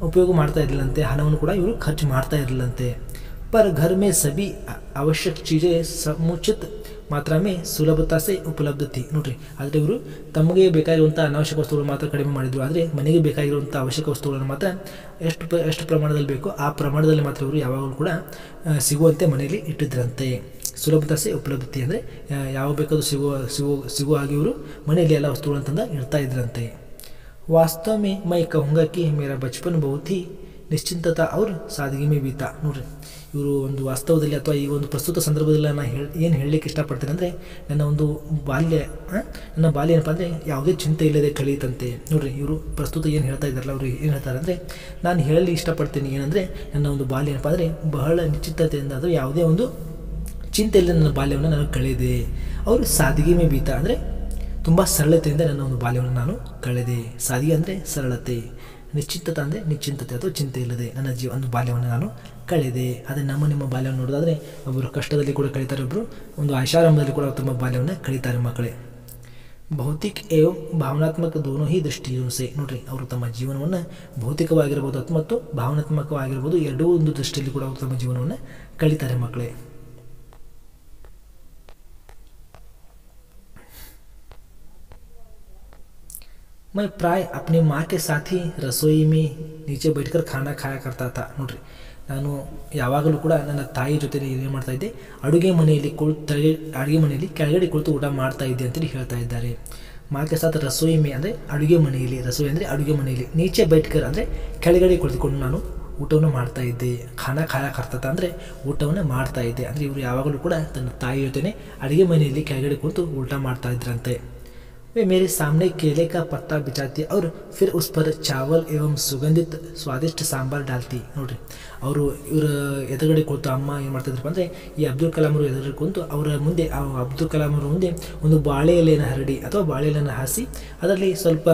ಉಪಯೋಗ ಮಾಡ್ತಾ ಇರಲಿಲ್ಲಂತೆ. ಹಣವನ್ನು ಕೂಡ ಇವರು ಖರ್ಚು ಮಾಡ್ತಾ ಇರಲಿಲ್ಲಂತೆ. पर घर में सभी आवश्यक चीज़ें समुचित ಮಾತ್ರ ಸುಲಭತಾ ಸೇ ಉಪಲಬ್ಧ ಥಿ ನೋಡ್ರಿ. ಆದರೆ ಇವರು ತಮಗೆ ಬೇಕಾಗಿರುವಂಥ ಅನಾವಶ್ಯಕ ವಸ್ತುಗಳು ಮಾತ್ರ ಕಡಿಮೆ ಮಾಡಿದರು. ಆದರೆ ಮನೆಗೆ ಬೇಕಾಗಿರುವಂಥ ಅವಶ್ಯಕ ವಸ್ತುಗಳನ್ನು ಮಾತ್ರ ಎಷ್ಟು ಪ್ರಮಾಣದಲ್ಲಿ ಬೇಕೋ ಆ ಪ್ರಮಾಣದಲ್ಲಿ ಮಾತ್ರ ಇವರು ಯಾವಾಗಲೂ ಕೂಡ ಸಿಗುವಂತೆ ಮನೆಯಲ್ಲಿ ಇಟ್ಟಿದ್ರಂತೆ. ಸುಲಭತಾ ಸೇ ಉಪಲಬ್ಧತೆ ಅಂದರೆ ಯಾವ ಬೇಕಾದರೂ ಸಿಗುವ ಹಾಗೆ ಇವರು ಮನೆಯಲ್ಲಿ ಎಲ್ಲ ವಸ್ತುಗಳನ್ನು ತಂದು ಇಡ್ತಾ ಇದ್ರಂತೆ. वास्तव में मैं कहूँगा कि मेरा बचपन बहुत ही ನಿಶ್ಚಿಂತತಾ और सादगी में बीता ನೋಡ್ರಿ ಇವರು ಒಂದು ವಾಸ್ತವದಲ್ಲಿ ಅಥವಾ ಈ ಒಂದು ಪ್ರಸ್ತುತ ಸಂದರ್ಭದಲ್ಲಿ ನಾನು ಏನು ಹೇಳಲಿಕ್ಕೆ ಇಷ್ಟಪಡ್ತೀನಿ ಅಂದರೆ ನನ್ನ ಒಂದು ಬಾಲ್ಯ ಏನಪ್ಪ ಅಂದರೆ ಯಾವುದೇ ಚಿಂತೆ ಇಲ್ಲದೆ ಕಳೀತಂತೆ ನೋಡ್ರಿ ಇವರು ಪ್ರಸ್ತುತ ಏನು ಹೇಳ್ತಾ ಇದ್ದಾರಲ್ಲ ಅವರು ಏನು ಹೇಳ್ತಾರೆ ಅಂದರೆ ನಾನು ಹೇಳಲಿ ಇಷ್ಟಪಡ್ತೀನಿ ಏನಂದರೆ ನನ್ನ ಒಂದು ಬಾಲ್ಯ ಏನಪ್ಪ ಅಂದರೆ ಬಹಳ ನಿಶ್ಚಿತತೆಯಿಂದ ಅದು ಯಾವುದೇ ಒಂದು ಚಿಂತೆ ಇಲ್ಲದೆ ನನ್ನ ಬಾಲ್ಯವನ್ನು ನಾನು ಕಳೆದೆ ಅವರು ಸಾದಿಗೆ ಮೇ ಬೀತ ಅಂದರೆ ತುಂಬ ಸರಳತೆಯಿಂದ ನನ್ನ ಒಂದು ಬಾಲ್ಯವನ್ನು ನಾನು ಕಳೆದೆ ಸಾದಿಗೆ ಅಂದರೆ ಸರಳತೆ ನಿಶ್ಚಿತತೆ ಅಂದರೆ ನಿಶ್ಚಿಂತತೆ ಅಥವಾ ಚಿಂತೆ ಇಲ್ಲದೆ ನನ್ನ ಒಂದು ಬಾಲ್ಯವನ್ನು ನಾನು ಕಳೆದೆ ಅದೇ ನಿಮ್ಮ ಬಾಲ್ಯವನ್ನು ನೋಡೋದಾದರೆ ಒಬ್ಬರು ಕಷ್ಟದಲ್ಲಿ ಕೂಡ ಕಳೀತಾರೆ ಒಬ್ಬರು ಒಂದು ಆಶಾರಂಭದಲ್ಲಿ ಕೂಡ ತಮ್ಮ ಬಾಲ್ಯವನ್ನು ಕಳೀತಾರೆ ಮಕ್ಕಳೇ ಭೌತಿಕ ಏವಂ ಭಾವನಾತ್ಮಕ ದೋನೋ ಹಿ ದೃಷ್ಟಿಯೂ ಸೇ ನೋಡ್ರಿ ಅವರು ತಮ್ಮ ಜೀವನವನ್ನು ಭೌತಿಕವಾಗಿರ್ಬೋದು ಮತ್ತು ಭಾವನಾತ್ಮಕವಾಗಿರ್ಬೋದು ಎರಡೂ ಒಂದು ದೃಷ್ಟಿಯಲ್ಲಿ ಕೂಡ ಅವರು ತಮ್ಮ ಜೀವನವನ್ನು ಕಳೀತಾರೆ ಮಕ್ಕಳೇ मैं प्राय अपनी माँ के साथ ही रसोई में नीचे बैठकर खाना खाया करता था ನೋಡ್ರಿ ನಾನು ಯಾವಾಗಲೂ ಕೂಡ ನನ್ನ ತಾಯಿ ಜೊತೆ ಏನು ಮಾಡ್ತಾ ಇದ್ದೆ ಅಡುಗೆ ಮನೆಯಲ್ಲಿ ಕೆಳಗಡೆ ಕುಳಿತು ಊಟ ಮಾಡ್ತಾ ಇದ್ದೆ ಅಂತೇಳಿ ಹೇಳ್ತಾ ಇದ್ದಾರೆ ಮಾँ के साथ रसोई में ಅಂದರೆ ಅಡುಗೆ ಮನೆಯಲ್ಲಿ ರಸೋಯಿ ಅಂದರೆ ಅಡುಗೆ ಮನೆಯಲ್ಲಿ ನೀಚೆ बैठकर ಅಂದರೆ ಕೆಳಗಡೆ ಕುಳಿತುಕೊಂಡು ನಾನು ಊಟವನ್ನು ಮಾಡ್ತಾ ಇದ್ದೆ ಖಾನಾ ಖಾಯಾ ಕರ್ತತ ಅಂದರೆ ಊಟವನ್ನು ಮಾಡ್ತಾ ಇದ್ದೆ ಅಂದರೆ ಇವರು ಯಾವಾಗಲೂ ಕೂಡ ತನ್ನ ತಾಯಿ ಜೊತೆನೇ ಅಡುಗೆ ಮನೆಯಲ್ಲಿ ಕೆಳಗಡೆ ಕುಳಿತು ಊಟ ಮಾಡ್ತಾ ಇದ್ರಂತೆ वे मेरे सामने केले का पत्ता बिछाती और फिर उस पर चावल एवं सुगंधित स्वादिष्ट सांबार डालती ನೋಡ್ರಿ ಅವರು ಇವರ ಎದುರುಗಡೆ ಕೂತು ಅಮ್ಮ ಏನು ಮಾಡ್ತಿದ್ರಪ್ಪ ಅಂದರೆ ಈ ಅಬ್ದುಲ್ ಕಲಾಂ ಅವರು ಎದುರುಗಡೆ ಕೂತು ಅವರ ಮುಂದೆ ಅಬ್ದುಲ್ ಕಲಾಂ ಅವರ ಮುಂದೆ ಒಂದು ಬಾಳೆ ಎಲೆಯನ್ನು ಹರಡಿ ಅಥವಾ ಬಾಳೆ ಎಲೆಯನ್ನು ಹಾಸಿ ಅದರಲ್ಲಿ ಸ್ವಲ್ಪ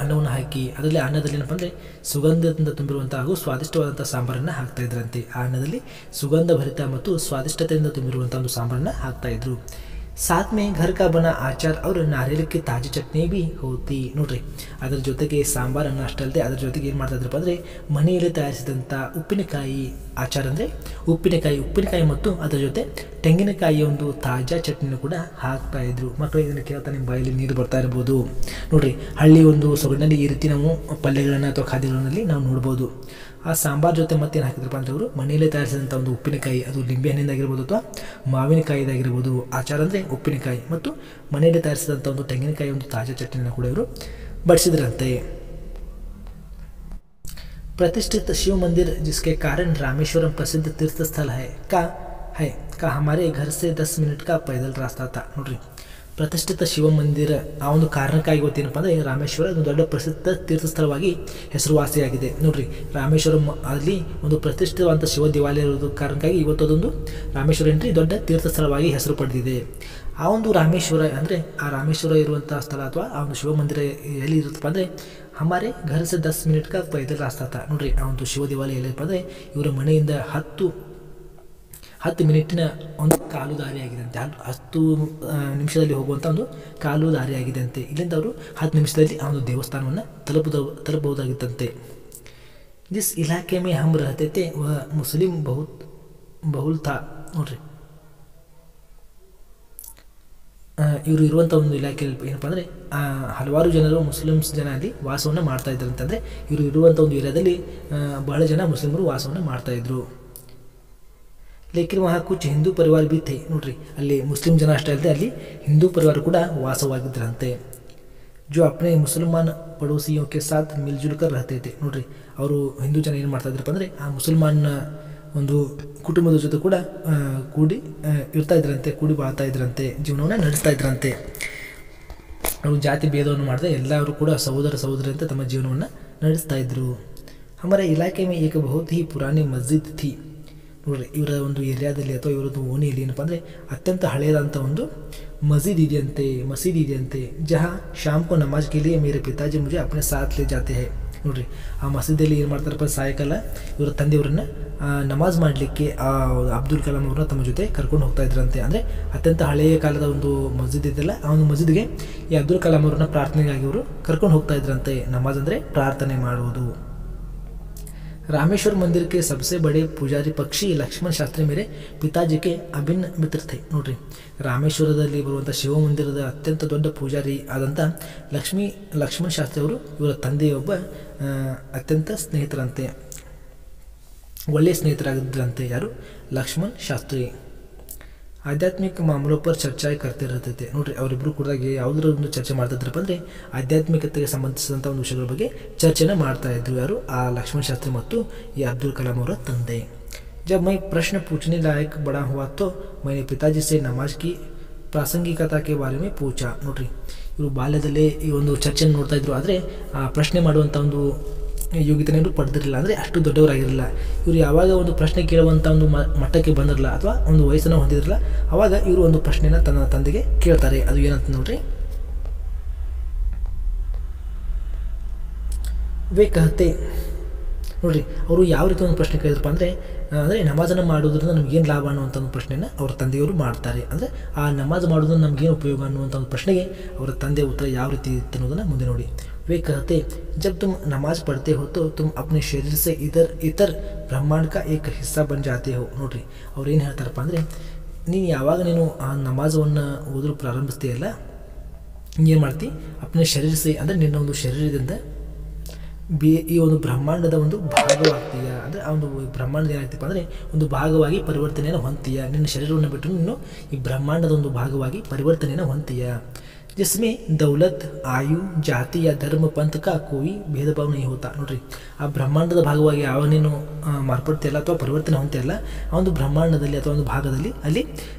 ಅನ್ನವನ್ನು ಹಾಕಿ ಅದರಲ್ಲಿ ಅನ್ನದಲ್ಲಿ ಏನಪ್ಪ ಅಂದರೆ ಸುಗಂಧದಿಂದ ತುಂಬಿರುವಂಥ ಹಾಗೂ ಸ್ವಾದಿಷ್ಟವಾದಂಥ ಸಾಂಬಾರನ್ನು ಹಾಕ್ತಾ ಇದ್ರಂತೆ ಆ ಅನ್ನದಲ್ಲಿ ಸುಗಂಧ ಭರಿತ ಮತ್ತು ಸ್ವಾದಿಷ್ಟತೆಯಿಂದ ತುಂಬಿರುವಂಥ ಒಂದು ಸಾಂಬಾರನ್ನು ಹಾಕ್ತಾಯಿದ್ರು साथ में घर का बना आचार और नारियल की ताजी चटनी भी होती ನೋಡ್ರಿ ಅದರ ಜೊತೆಗೆ ಸಾಂಬಾರನ್ನು ಅಷ್ಟೇ ಅಲ್ಲದೆ ಅದರ ಜೊತೆಗೆ ಏನು ಮಾಡ್ತಾ ಇದ್ರಪ್ಪ ಅಂದರೆ ಮನೆಯಲ್ಲಿ ತಯಾರಿಸಿದಂಥ ಉಪ್ಪಿನಕಾಯಿ ಆಚಾರ ಅಂದರೆ ಉಪ್ಪಿನಕಾಯಿ ಮತ್ತು ಅದರ ಜೊತೆ ತೆಂಗಿನಕಾಯಿಯ ಒಂದು ತಾಜಾ ಚಟ್ನಿನೂ ಕೂಡ ಹಾಕ್ತಾ ಇದ್ರು ಮಕ್ಕಳು ಇದನ್ನು ಕೇಳ್ತಾ ನಿಮ್ಮ ಬಾಯಲ್ಲಿ ನೀರು ಬರ್ತಾ ಇರ್ಬೋದು ನೋಡ್ರಿ ಹಳ್ಳಿ ಒಂದು ಸೊಗಡಿನಲ್ಲಿ ಈ ರೀತಿ ನಾವು ಪಲ್ಯಗಳನ್ನು ಅಥವಾ ಖಾದ್ಯಗಳಲ್ಲಿ ನಾವು ನೋಡ್ಬೋದು ಆ ಸಾಂಬಾರ್ ಜೊತೆ ಮತ್ತೇನು ಹಾಕಿದ್ರಪ್ಪ ಅಂದರೆ ಅವರು ಮನೆಯಲ್ಲೇ ತಯಾರಿಸಿದಂಥ ಒಂದು ಉಪ್ಪಿನಕಾಯಿ ಅದು ಲಿಂಬೆ ಹಣ್ಣಿಂದಾಗಿರ್ಬೋದು ಅಥವಾ ಮಾವಿನಕಾಯಿದಾಗಿರ್ಬೋದು ಆಚಾರ ಅಂದರೆ ಉಪ್ಪಿನಕಾಯಿ ಮತ್ತು ಮನೆಯಲ್ಲೇ ತಯಾರಿಸಿದಂಥ ಒಂದು ತೆಂಗಿನಕಾಯಿ ಒಂದು ತಾಜಾ ಚಟ್ನಿಯನ್ನು ಕೂಡ ಇವರು ಬಡಿಸಿದ್ರಂತೆ प्रतिष्ठित शिव मंदिर जिसके कारण रामेश्वरम प्रसिद्ध तीर्थ स्थल है का हमारे घर से 10 मिनट का पैदल रास्ता था ನೋಡ್ರಿ ಪ್ರತಿಷ್ಠಿತ ಶಿವ ಮಂದಿರ ಆ ಒಂದು ಕಾರಣಕ್ಕಾಗಿ ಗೊತ್ತೇನಪ್ಪ ಅಂದರೆ ರಾಮೇಶ್ವರ ಒಂದು ದೊಡ್ಡ ಪ್ರಸಿದ್ಧ ತೀರ್ಥಸ್ಥಳವಾಗಿ ಹೆಸರುವಾಸಿಯಾಗಿದೆ ನೋಡ್ರಿ ರಾಮೇಶ್ವರಂ ಅಲ್ಲಿ ಒಂದು ಪ್ರತಿಷ್ಠಿತವಾದಂಥ ಶಿವ ದೇವಾಲಯ ಇರೋದು ಕಾರಣಕ್ಕಾಗಿ ಇವತ್ತು ಅದೊಂದು ರಾಮೇಶ್ವರ ಏನ್ರಿ ದೊಡ್ಡ ತೀರ್ಥಸ್ಥಳವಾಗಿ ಹೆಸರು ಪಡೆದಿದೆ ಆ ಒಂದು ರಾಮೇಶ್ವರ ಅಂದರೆ ಆ ರಾಮೇಶ್ವರ ಇರುವಂಥ ಸ್ಥಳ ಅಥವಾ ಆ ಒಂದು ಶಿವ ಮಂದಿರ ಎಲ್ಲಿ ಇರುತ್ತಪ್ಪ ಅಂದರೆ ಹಮಾರೆ ಘರ್ ಸೆ 10 ಮಿನಿಟ್ ಕಾ ಪೈದಲ್ ರಾಸ್ತಾ ತಾ ನೋಡ್ರಿ ಆ ಒಂದು ಶಿವ ದೇವಾಲಯ ಎಲ್ಲಿಪ್ಪ ಅಂದರೆ ಇವರ ಮನೆಯಿಂದ 10 ಮಿನಿಟಿನ ಒಂದು ಕಾಲು ದಾರಿಯಾಗಿದಂತೆ 10 ನಿಮಿಷದಲ್ಲಿ ಹೋಗುವಂಥ ಒಂದು ಕಾಲು ದಾರಿಯಾಗಿದಂತೆ ಇಲ್ಲಿಂದ ಅವರು 10 ನಿಮಿಷದಲ್ಲಿ ಆ ಒಂದು ದೇವಸ್ಥಾನವನ್ನು ತಲುಪಬಹುದಾಗಿತ್ತಂತೆ जिस इलाके में हम रहते थे वह मुस्लिम बहुल था ನೋಡ್ರಿ ಇವರು ಇರುವಂಥ ಒಂದು ಇಲಾಖೆಯಲ್ಲಿ ಏನಪ್ಪ ಅಂದರೆ ಹಲವಾರು ಜನರು ಮುಸ್ಲಿಮ್ಸ್ ಜನ ಅಲ್ಲಿ ವಾಸವನ್ನು ಮಾಡ್ತಾ ಇದ್ರು ಅಂತಂದರೆ ಇವರು ಇರುವಂಥ ಒಂದು ಏರಿಯಾದಲ್ಲಿ ಬಹಳ ಜನ ಮುಸ್ಲಿಮರು ವಾಸವನ್ನು ಮಾಡ್ತಾಯಿದ್ರು ಲೇಕಿನ್ ವಹಾ ಕುಚ್ ಹಿಂದೂ ಪರಿವಾರ ಬಿ ಥೇ ನೋಡ್ರಿ ಅಲ್ಲಿ ಮುಸ್ಲಿಂ ಜನ ಅಷ್ಟೇ ಅಲ್ಲದೆ ಅಲ್ಲಿ ಹಿಂದೂ ಪರಿವಾರ ಕೂಡ ವಾಸವಾಗಿದ್ದರಂತೆ जो अपने मुसलमान पड़ोसियों के साथ मिलजुल कर रहते थे ನೋಡ್ರಿ ಅವರು ಹಿಂದೂ ಜನ ಏನು ಮಾಡ್ತಾ ಇದ್ರಪ್ಪ ಅಂದರೆ ಆ ಮುಸಲ್ಮಾನ್ ಒಂದು ಕುಟುಂಬದ ಜೊತೆ ಕೂಡ ಕೂಡಿ ಇರ್ತಾ ಇದ್ರಂತೆ ಕೂಡಿ ಬಾಳ್ತಾ ಇದ್ರಂತೆ ಜೀವನವನ್ನು ನಡೆಸ್ತಾ ಇದ್ರಂತೆ ಅವರು ಜಾತಿ ಭೇದವನ್ನು ಮಾಡದೆ ಎಲ್ಲರೂ ಕೂಡ ಸಹೋದರಿ ಅಂತ ತಮ್ಮ ಜೀವನವನ್ನು ನಡೆಸ್ತಾ ಇದ್ರು ಹಮಾರೆ ಇಲಾಖೆ ಮೇ ಏಕ ಬಹುತ್ ಹಿ ಪುರಾನಿ ಮಸ್ಜಿದ್ ಥಿ ನೋಡ್ರಿ ಇವರ ಒಂದು ಏರಿಯಾದಲ್ಲಿ ಅಥವಾ ಇವರದ್ದು ಓಣಿಯಲ್ಲಿ ಏನಪ್ಪ ಅಂದರೆ ಅತ್ಯಂತ ಹಳೆಯದಂಥ ಒಂದು ಮಸೀದಿ ಇದೆಯಂತೆ ಜಹಾ ಶಾಮ್ ಕೋ ನಮಾಜ್ ಕೆ ಲಿಯೆ ಮೇರೆ ಪಿತಾಜಿ ಮುಜೆ ಅಪ್ನೆ ಸಾಥ್ ಲೇ ಜಾತೆ ಹೈ ನೋಡ್ರಿ ಆ ಮಸೀದಿಯಲ್ಲಿ ಏನು ಮಾಡ್ತಾರಪ್ಪ ಸಾಯಂಕಾಲ ಇವರ ತಂದೆಯವರನ್ನು ನಮಾಜ್ ಮಾಡಲಿಕ್ಕೆ ಆ ಅಬ್ದುಲ್ ಕಲಾಂ ಅವ್ರನ್ನ ತಮ್ಮ ಜೊತೆ ಕರ್ಕೊಂಡು ಹೋಗ್ತಾ ಇದ್ರಂತೆ ಅಂದರೆ ಅತ್ಯಂತ ಹಳೆಯ ಕಾಲದ ಒಂದು ಮಸ್ಜಿದ್ ಇದೆಯಲ್ಲ ಆ ಒಂದು ಮಸ್ಜಿದ್ಗೆ ಈ ಅಬ್ದುಲ್ ಕಲಾಂ ಅವ್ರನ್ನ ಪ್ರಾರ್ಥನೆಗಾಗಿ ಅವರು ಕರ್ಕೊಂಡು ಹೋಗ್ತಾ ಇದ್ರಂತೆ ನಮಾಜ್ ಅಂದರೆ ಪ್ರಾರ್ಥನೆ ಮಾಡುವುದು रामेश्वर मंदिर के सबसे बड़े पुजारी पक्षी लक्ष्मण शास्त्री मेरे पिताजी के अभिन्न मित्र थे ನೋಡ್ರಿ ರಾಮೇಶ್ವರದಲ್ಲಿ ಬರುವಂಥ ಶಿವ ಮಂದಿರದ ಅತ್ಯಂತ ದೊಡ್ಡ ಪೂಜಾರಿ ಆದಂಥ ಲಕ್ಷ್ಮಣ್ ಶಾಸ್ತ್ರಿ ಅವರು ಇವರ ತಂದೆಯೊಬ್ಬ ಅತ್ಯಂತ ಸ್ನೇಹಿತರಂತೆ ಒಳ್ಳೆಯ ಸ್ನೇಹಿತರಾಗಿದ್ದರಂತೆ ಯಾರು ಲಕ್ಷ್ಮಣ್ ಶಾಸ್ತ್ರಿ ಆಧ್ಯಾತ್ಮಿಕ ಮಾಮೂಲೋं पर ಚರ್ಚೆ करते रहते थे ನೋಡ್ರಿ ಅವರಿಬ್ಬರು ಕೂಡ ಯಾವುದರ ಒಂದು ಚರ್ಚೆ ಮಾಡ್ತಿದ್ರಪ್ಪ ಅಂದರೆ ಆಧ್ಯಾತ್ಮಿಕತೆಗೆ ಸಂಬಂಧಿಸಿದಂಥ ಒಂದು ವಿಷಯಗಳ ಬಗ್ಗೆ ಚರ್ಚೆನ ಮಾಡ್ತಾ ಇದ್ರು ಯಾರು ಆ ಲಕ್ಷ್ಮಣ ಶಾಸ್ತ್ರಿ ಮತ್ತು ಈ ಅಬ್ದುಲ್ ಕಲಾಂ ಅವರ ತಂದೆ. जब मैं प्रश्न पूछने लायक बड़ा हुआ तो मैंने पिताजी से नमाज की ಪ್ರಾಸಂಗಿಕತಾ ಕೆ ಬಾರೆ ಮೇ ಪೂಚಾ. ನೋಡ್ರಿ ಇವರು ಬಾಲ್ಯದಲ್ಲೇ ಈ ಒಂದು ಚರ್ಚೆಯನ್ನು ನೋಡ್ತಾ ಇದ್ರು, ಆದರೆ ಆ ಪ್ರಶ್ನೆ ಮಾಡುವಂಥ ಒಂದು ಯೋಗ್ಯತೆಯನ್ನು ಪಡೆದಿರಲಿಲ್ಲ, ಅಂದರೆ ಅಷ್ಟು ದೊಡ್ಡವರಾಗಿರಲಿಲ್ಲ. ಇವರು ಯಾವಾಗ ಒಂದು ಪ್ರಶ್ನೆ ಕೇಳುವಂಥ ಒಂದು ಮಟ್ಟಕ್ಕೆ ಬಂದಿರಲ್ಲ ಅಥವಾ ಒಂದು ವಯಸ್ಸನ್ನು ಹೊಂದಿರಲಿಲ್ಲ, ಆವಾಗ ಇವರು ಒಂದು ಪ್ರಶ್ನೆನ ತನ್ನ ತಂದೆಗೆ ಕೇಳ್ತಾರೆ. ಅದು ಏನಂತ ನೋಡ್ರಿ, ವೇ ಕಹತೆ. ನೋಡ್ರಿ ಅವರು ಯಾವ ರೀತಿ ಒಂದು ಪ್ರಶ್ನೆ ಕೇಳಿದ್ರಪ್ಪ ಅಂದರೆ ನಮಾಜನ್ನು ಮಾಡೋದ್ರಿಂದ ನಮಗೇನು ಲಾಭ ಅನ್ನುವಂಥ ಒಂದು ಪ್ರಶ್ನೆಯನ್ನು ಅವರ ತಂದೆಯವರು ಮಾಡ್ತಾರೆ. ಅಂದರೆ ಆ ನಮಾಜ್ ಮಾಡೋದ್ರಿಂದ ನಮಗೇನು ಉಪಯೋಗ ಅನ್ನುವಂಥ ಒಂದು ಪ್ರಶ್ನೆಗೆ ಅವರ ತಂದೆ ಉತ್ತರ ಯಾವ ರೀತಿ ಇತ್ತು ಅನ್ನೋದನ್ನು ಮುಂದೆ ನೋಡಿ. वे कहते जब तुम नमाज पढ़ते हो तो तुम अपने शरीर से इतर ब्रह्मांड का एक हिस्सा बन जाते हो. ನೋಡ್ರಿ ಅವ್ರು ಏನು ಹೇಳ್ತಾರಪ್ಪ ಅಂದರೆ, ನೀನು ಯಾವಾಗ ನೀನು ಆ ನಮಾಜವನ್ನು ಓದಲು ಪ್ರಾರಂಭಿಸ್ತೀಯಲ್ಲ, ಏನು ಮಾಡ್ತಿ, ಅಪ್ನೆ ಶರೀರ ಸೇ ಅಂದರೆ ನಿನ್ನ ಒಂದು ಶರೀರದಿಂದ ಈ ಒಂದು ಬ್ರಹ್ಮಾಂಡದ ಒಂದು ಭಾಗವಾಗ್ತೀಯ. ಅಂದರೆ ಆ ಒಂದು ಬ್ರಹ್ಮಾಂಡದ ಏನಾಗ್ತಪ್ಪ ಅಂದರೆ ಒಂದು ಭಾಗವಾಗಿ ಪರಿವರ್ತನೆಯನ್ನು ಹೊಂತೀಯ. ನಿನ್ನ ಶರೀರವನ್ನು ಬಿಟ್ಟು ನೀನು ಈ ಬ್ರಹ್ಮಾಂಡದ ಒಂದು ಭಾಗವಾಗಿ ಪರಿವರ್ತನೆಯನ್ನು ಹೊಂತೀಯ. जिसमें दौलत, आयु, जाति या धर्म पंथ का कोई भेदभाव नहीं होता. ನೋಡ್ರಿ ಆ ಬ್ರಹ್ಮಾಂಡದ ಭಾಗವಾಗಿ ಯಾವ ನೀನು ಮಾರ್ಪಡ್ತೀಯಲ್ಲ ಅಥವಾ ಪರಿವರ್ತನೆ ಹೊಂದ್ತೀಯಲ್ಲ, ಆ ಒಂದು ಬ್ರಹ್ಮಾಂಡದಲ್ಲಿ ಅಥವಾ ಒಂದು ಭಾಗದಲ್ಲಿ ಅಲ್ಲಿ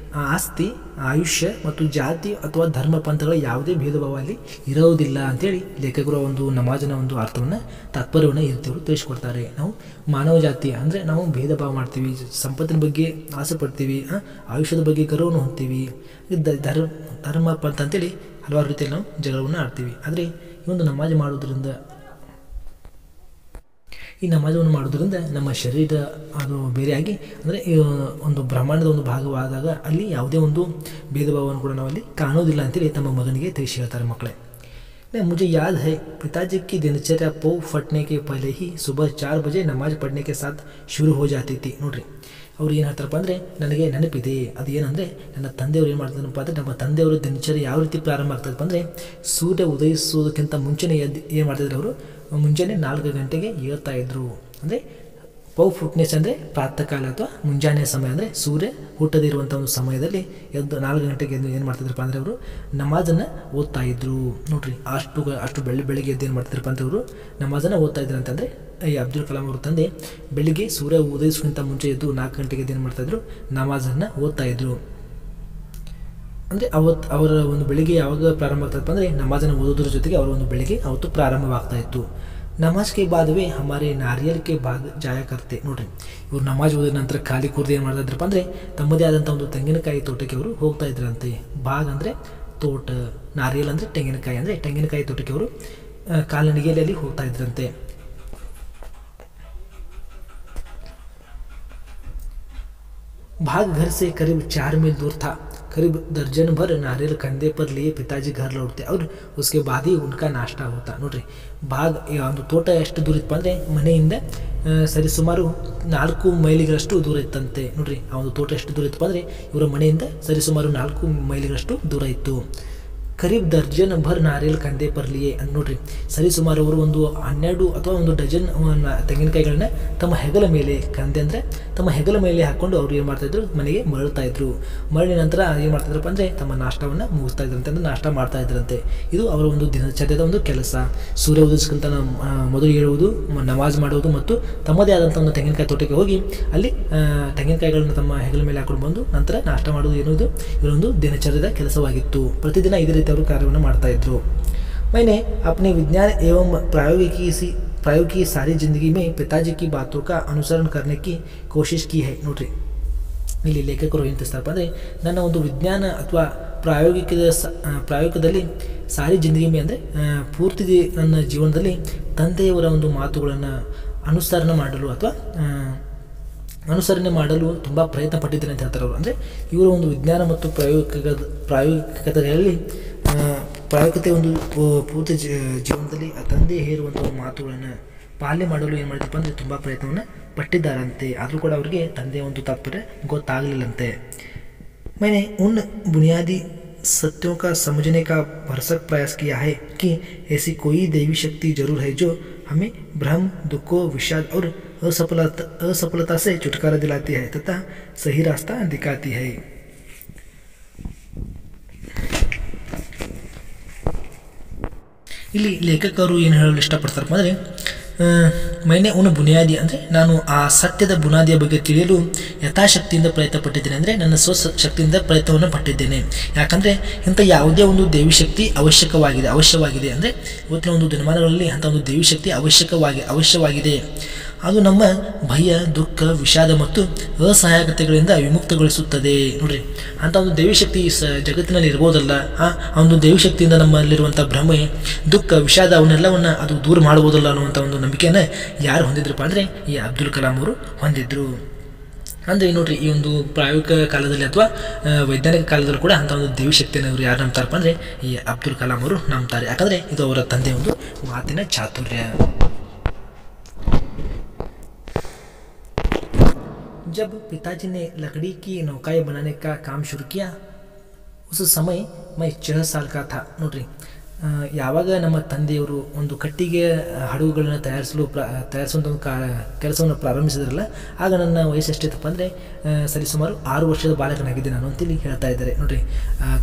ಆಸ್ತಿ, ಆಯುಷ್ಯ ಮತ್ತು ಜಾತಿ ಅಥವಾ ಧರ್ಮ ಪಂಥಗಳ ಯಾವುದೇ ಭೇದ ಭಾವ ಅಲ್ಲಿ ಇರೋದಿಲ್ಲ ಅಂತೇಳಿ ಲೇಖಕರು ಒಂದು ನಮಾಜನ ಒಂದು ಅರ್ಥವನ್ನು ತಾತ್ಪರ್ಯವನ್ನು ಈ ರೀತಿಯವರು ತಿಳಿಸ್ಕೊಡ್ತಾರೆ. ನಾವು ಮಾನವ ಜಾತಿ ಅಂದರೆ ನಾವು ಭೇದ ಭಾವ ಮಾಡ್ತೀವಿ, ಸಂಪತ್ತಿನ ಬಗ್ಗೆ ಆಸೆ ಪಡ್ತೀವಿ, ಆಯುಷ್ಯದ ಬಗ್ಗೆ ಗರ್ವವನ್ನು ಹೊಂದ್ತೀವಿ, ಧರ್ಮ ಪಂಥ ಅಂತೇಳಿ ಹಲವಾರು ರೀತಿಯಲ್ಲಿ ನಾವು ಜಗಳವನ್ನು ಆಡ್ತೀವಿ. ಆದರೆ ಈ ಒಂದು ನಮಾಜ್ ಮಾಡೋದ್ರಿಂದ, ಈ ನಮಾಜವನ್ನು ಮಾಡೋದ್ರಿಂದ ನಮ್ಮ ಶರೀರ ಅದು ಬೇರೆಯಾಗಿ ಅಂದರೆ ಒಂದು ಬ್ರಹ್ಮಾಂಡದ ಒಂದು ಭಾಗವಾದಾಗ ಅಲ್ಲಿ ಯಾವುದೇ ಒಂದು ಭೇದ ಭಾವವನ್ನು ಕೂಡ ನಾವು ಅಲ್ಲಿ ಕಾಣೋದಿಲ್ಲ ಅಂತೇಳಿ ತಮ್ಮ ಮಗನಿಗೆ ತಿಳಿಸಿ ಹೇಳ್ತಾರೆ. ಮಕ್ಕಳೇ, मुझे याद है पिताजी की दिनचर्या पौ फटने के पहले ही सुबह 4 बजे नमाज पढ़ने के साथ शुरू हो जाती थी. ನೋಡ್ರಿ ಅವ್ರು ಏನು ಹೇಳ್ತಾರಪ್ಪ ಅಂದರೆ, ನನಗೆ ನೆನಪಿದೆ, ಅದು ಏನಂದರೆ ನನ್ನ ತಂದೆಯವರು ಏನು ಮಾಡ್ತಾರಪ್ಪ ಅಂದರೆ, ನಮ್ಮ ತಂದೆಯವರು ದಿನಚರ್ಯ ಯಾವ ರೀತಿ ಪ್ರಾರಂಭ ಆಗ್ತದಪ್ಪ ಅಂದರೆ, ಸೂರ್ಯ ಉದಯಿಸೋದಕ್ಕಿಂತ ಮುಂಚೆನೇ ಏನು ಮಾಡ್ತಿದ್ರು ಅವರು, ಮುಂಜಾನೆ 4 ಗಂಟೆಗೆ ಏಳ್ತಾ ಇದ್ರು. ಅಂದರೆ ಪೌ ಫುಟ್ನೆಸ್ ಅಂದರೆ ಪ್ರಾತಃ ಕಾಲ ಅಥವಾ ಮುಂಜಾನೆ ಸಮಯ, ಅಂದರೆ ಸೂರ್ಯ ಹುಟ್ಟದೇ ಇರುವಂಥ ಒಂದು ಸಮಯದಲ್ಲಿ ಎದ್ದು 4 ಗಂಟೆಗೆ ಎದ್ದು ಏನು ಮಾಡ್ತಿದ್ರಪ್ಪ ಅಂದರೆ ಅವರು ನಮಾಜನ್ನು ಓದ್ತಾ ಇದ್ರು. ನೋಡ್ರಿ ಅಷ್ಟು ಬೆಳಿಗ್ಗೆ ಎದ್ದು ಏನು ಮಾಡ್ತಿದ್ರಪ್ಪ ಅಂತ ಅವರು ನಮಾಜನ್ನು ಓದ್ತಾ ಇದ್ರು ಅಂತಂದರೆ, ಈ ಅಬ್ದುಲ್ ಕಲಾಂ ಅವ್ರ ತಂದೆ ಬೆಳಿಗ್ಗೆ ಸೂರ್ಯ ಉದಯಿಸೋಕ್ಕಿಂತ ಮುಂಚೆ ಎದ್ದು 4 ಗಂಟೆಗೆ ಎದ್ದು ಏನು ಮಾಡ್ತಾಯಿದ್ರು, ನಮಾಜನ್ನು ಓದ್ತಾ ಇದ್ರು. ಅಂದರೆ ಅವರ ಒಂದು ಬೆಳಿಗ್ಗೆ ಯಾವಾಗ ಪ್ರಾರಂಭ ಆಗ್ತದಪ್ಪ ಅಂದರೆ ನಮಾಜನ್ನು ಓದೋದ್ರ ಜೊತೆಗೆ ಅವರ ಒಂದು ಬೆಳಿಗ್ಗೆ ಅವತ್ತು ಪ್ರಾರಂಭವಾಗ್ತಾ ಇತ್ತು. ನಮಾಜ್ ಕೆ ಬಾದವೇ ಹಮಾರೆ ನಾರಿಯಲ್ ಕೆ ಬಾದ್ ಜಾಯ ಕರ್ತೆ. ನೋಡ್ರಿ ಇವರು ನಮಾಜ್ ಓದಿದ ನಂತರ ಖಾಲಿ ಕೂರ್ದು ಏನು ಮಾಡ್ತಾ ಇದ್ರಪ್ಪ ಅಂದರೆ ತಮ್ಮದೇ ಆದಂಥ ಒಂದು ತೆಂಗಿನಕಾಯಿ ತೋಟಕ್ಕೆ ಅವರು ಹೋಗ್ತಾ ಇದ್ರಂತೆ. ಬಾಗ್ ಅಂದರೆ ತೋಟ, ನಾರಿಯಲ್ ಅಂದರೆ ತೆಂಗಿನಕಾಯಿ, ಅಂದರೆ ತೆಂಗಿನಕಾಯಿ ತೋಟಕ್ಕೆ ಅವರು ಕಾಲ್ನಡಿಗೆಯಲ್ಲಿ ಅಲ್ಲಿ ಹೋಗ್ತಾ ಇದ್ರಂತೆ. भाग घर से करीब 4 मील दूर था. करीब दर्जन भर नारियल कंधे पर लिए पिताजी घर लौटते और उसके बाद ही उनका नाश्ता होता. ನೋಡ್ರಿ ಭಾಗ ಒಂದು ತೋಟ ಎಷ್ಟು ದೂರ ಇತ್ತು ಅಂದರೆ ಮನೆಯಿಂದ ಸರಿಸುಮಾರು 4 ಮೈಲಿಗಳಷ್ಟು ದೂರ ಇತ್ತಂತೆ. ನೋಡ್ರಿ ಆ ಒಂದು ತೋಟ ಎಷ್ಟು ದೂರ ಇತ್ತಪ್ಪ ಅಂದರೆ ಇವರ ಮನೆಯಿಂದ ಸರಿಸುಮಾರು 4 ಮೈಲಿಗಳಷ್ಟು ದೂರ ಇತ್ತು. ಕರೀಬ್ ದರ್ಜನ್ ಭರ್ ನಾರಿಯಲ್ ಕಂದೆ ಪರ್ಲಿಯೇ. ನೋಡ್ರಿ ಸರಿಸುಮಾರು ಅವರು ಒಂದು 12 ಅಥವಾ ಒಂದು ಡಜನ್ ತೆಂಗಿನಕಾಯಿಗಳನ್ನ ತಮ್ಮ ಹೆಗಲ ಮೇಲೆ, ಕಂದೆ ಅಂದರೆ ತಮ್ಮ ಹೆಗಲ ಮೇಲೆ ಹಾಕ್ಕೊಂಡು ಅವ್ರು ಏನು ಮಾಡ್ತಾಯಿದ್ರು, ಮನೆಗೆ ಮರಳ್ತಾ ಇದ್ರು. ಮರಳಿನ ನಂತರ ಏನು ಮಾಡ್ತಾಯಿದ್ರಪ್ಪ ಅಂದರೆ ತಮ್ಮ ನಾಷ್ಟವನ್ನು ಮುಗಿಸ್ತಾ ಇದ್ರಂತೆ, ಅಂದರೆ ನಾಷ್ಟ ಮಾಡ್ತಾ ಇದ್ರಂತೆ. ಇದು ಅವರ ಒಂದು ದಿನಚರ್ಯದ ಒಂದು ಕೆಲಸ. ಸೂರ್ಯ ಉದಯಿಸ್ಕೊಂತ ಮೊದಲು ಹೇಳುವುದು, ನಮಾಜ್ ಮಾಡುವುದು ಮತ್ತು ತಮ್ಮದೇ ಆದಂಥ ಒಂದು ತೆಂಗಿನಕಾಯಿ ತೋಟಕ್ಕೆ ಹೋಗಿ ಅಲ್ಲಿ ತೆಂಗಿನಕಾಯಿಗಳನ್ನು ತಮ್ಮ ಹೆಗಲ ಮೇಲೆ ಹಾಕೊಂಡು ಬಂದು ನಂತರ ನಾಷ್ಟ ಮಾಡೋದು ಎನ್ನುವುದು ಇವರೊಂದು ದಿನಚರ್ಯದ ಕೆಲಸವಾಗಿತ್ತು. ಪ್ರತಿದಿನ ಇದೇ ರೀತಿ ಅವರು ಕಾರ್ಯವನ್ನು ಮಾಡ್ತಾ ಇದ್ರು. मैंने अपने विज्ञान एवं प्रायोगिकी सारी जिंदगी में पिताजी की बातों का अनुसरण करने की कोशिश की है. ನೋಡ್ರಿ ಇಲ್ಲಿ ಲೇಖಕರು ಏನು ತಿಳಿಸ್ತಾರಪ್ಪ ಅಂದರೆ, ನನ್ನ ಒಂದು ವಿಜ್ಞಾನ ಅಥವಾ ಪ್ರಾಯೋಗಿಕದಲ್ಲಿ ಸಾರಿ ಜಿಂದಗಿ ಮೇ ಅಂದರೆ ಪೂರ್ತಿ ನನ್ನ ಜೀವನದಲ್ಲಿ ತಂದೆಯವರ ಒಂದು ಮಾತುಗಳನ್ನು ಅನುಸರಣೆ ತುಂಬ ಪ್ರಯತ್ನ ಪಟ್ಟಿದ್ದೇನೆ ಅಂತ ಹೇಳ್ತಾರೆ ಅವರು. ಅಂದರೆ ಇವರ ಒಂದು ವಿಜ್ಞಾನ ಮತ್ತು ಪ್ರಾಯೋಗಿಕತೆಗಳಲ್ಲಿ ಪ್ರಾಯೋಗಿಕತೆ ಒಂದು ಪೂರ್ತಿ ಜೀವನದಲ್ಲಿ ತಂದೆ ಹೇರುವಂಥ ಮಾತುಗಳನ್ನು ಪಾಲನೆ ಮಾಡಲು ಏನು ಮಾಡಿದಪ್ಪ ಅಂದರೆ ತುಂಬ ಪ್ರಯತ್ನವನ್ನು ಪಟ್ಟಿದ್ದಾರಂತೆ. ಆದರೂ ಕೂಡ ಅವರಿಗೆ ತಂದೆಯ ಒಂದು ತಾತ್ಪರ್ಯ ಗೊತ್ತಾಗಲಿಲ್ಲಂತೆ. मैंने उन बुनियादी सत्यों का समझने का भरसक प्रयास किया है कि ऐसी कोई दैवी शक्ति जरूर है जो हमें भ्रम, दुखों, विषाद और असफलता से छुटकारा दिलाती है तथा सही रास्ता दिखाती है. ಇಲ್ಲಿ ಲೇಖಕರು ಏನು ಹೇಳಲು ಇಷ್ಟಪಡ್ತಾರಪ್ಪ ಅಂದರೆ ಮೈನೆ ಉನ ಬುನಿಯಾದಿ ಅಂದರೆ ನಾನು ಆ ಸತ್ಯದ ಬುನಾದಿಯ ಬಗ್ಗೆ ತಿಳಿಯಲು ಯಥಾಶಕ್ತಿಯಿಂದ ಪ್ರಯತ್ನ ಪಟ್ಟಿದ್ದೇನೆ, ಅಂದರೆ ನನ್ನ ಸ್ವಶಕ್ತಿಯಿಂದ ಪ್ರಯತ್ನವನ್ನು ಪಟ್ಟಿದ್ದೇನೆ. ಯಾಕಂದರೆ ಇಂಥ ಯಾವುದೇ ಒಂದು ದೇವಿ ಶಕ್ತಿ ಅವಶ್ಯವಾಗಿದೆ ಅಂದರೆ ಇವತ್ತಿನ ಒಂದು ದಿನಮಾನಗಳಲ್ಲಿ ಅಂಥ ಒಂದು ದೇವಿ ಶಕ್ತಿ ಅವಶ್ಯವಾಗಿದೆ. ಅದು ನಮ್ಮ ಭಯ, ದುಃಖ, ವಿಷಾದ ಮತ್ತು ಅಸಹಾಯಕತೆಗಳಿಂದ ವಿಮುಕ್ತಗೊಳಿಸುತ್ತದೆ. ನೋಡ್ರಿ, ಅಂಥ ಒಂದು ದೇವಿ ಶಕ್ತಿ ಜಗತ್ತಿನಲ್ಲಿ ಇರ್ಬೋದಲ್ಲ. ಆ ಒಂದು ದೇವಿ ಶಕ್ತಿಯಿಂದ ನಮ್ಮಲ್ಲಿರುವಂಥ ಭ್ರಮೆ, ದುಃಖ, ವಿಷಾದ ಅವನ್ನೆಲ್ಲವನ್ನು ಅದು ದೂರ ಮಾಡ್ಬೋದಲ್ಲ ಅನ್ನುವಂಥ ಒಂದು ನಂಬಿಕೆಯನ್ನು ಯಾರು ಹೊಂದಿದ್ರಪ್ಪ ಅಂದರೆ ಈ ಅಬ್ದುಲ್ ಕಲಾಂ ಅವರು ಹೊಂದಿದ್ರು. ಅಂದರೆ ನೋಡ್ರಿ, ಈ ಒಂದು ಪ್ರಾಯೋಗಿಕ ಕಾಲದಲ್ಲಿ ಅಥವಾ ವೈಜ್ಞಾನಿಕ ಕಾಲದಲ್ಲೂ ಕೂಡ ಅಂಥ ಒಂದು ದೇವಿ ಶಕ್ತಿಯನ್ನು ಅವರು ಯಾರು ನಂಬ್ತಾರಪ್ಪ ಅಂದರೆ ಈ ಅಬ್ದುಲ್ ಕಲಾಂ ಅವರು ನಂಬ್ತಾರೆ. ಯಾಕಂದರೆ ಇದು ಅವರ ತಂದೆಯ ಒಂದು ಮಾತಿನ ಚಾತುರ್ಯ. जब पिताजी ने लकड़ी की नौकाएं बनाने का काम शुरू किया उस समय मैं 6 साल का था. ನೋಡ್ರಿ, ಯಾವಾಗ ನಮ್ಮ ತಂದೆಯವರು ಒಂದು ಕಟ್ಟಿಗೆ ಹಡಗುಗಳನ್ನು ತಯಾರಿಸುವಂಥ ಒಂದು ಕೆಲಸವನ್ನು ಪ್ರಾರಂಭಿಸಿದ್ರಲ್ಲ, ಆಗ ನನ್ನ ವಯಸ್ಸು ಎಷ್ಟಿತ್ತಪ್ಪ ಅಂದರೆ ಸರಿಸುಮಾರು 6 ವರ್ಷದ ಬಾಲಕನಾಗಿದ್ದೆ ನಾನು ಅಂತೇಳಿ ಹೇಳ್ತಾ ಇದ್ದಾರೆ. ನೋಡ್ರಿ,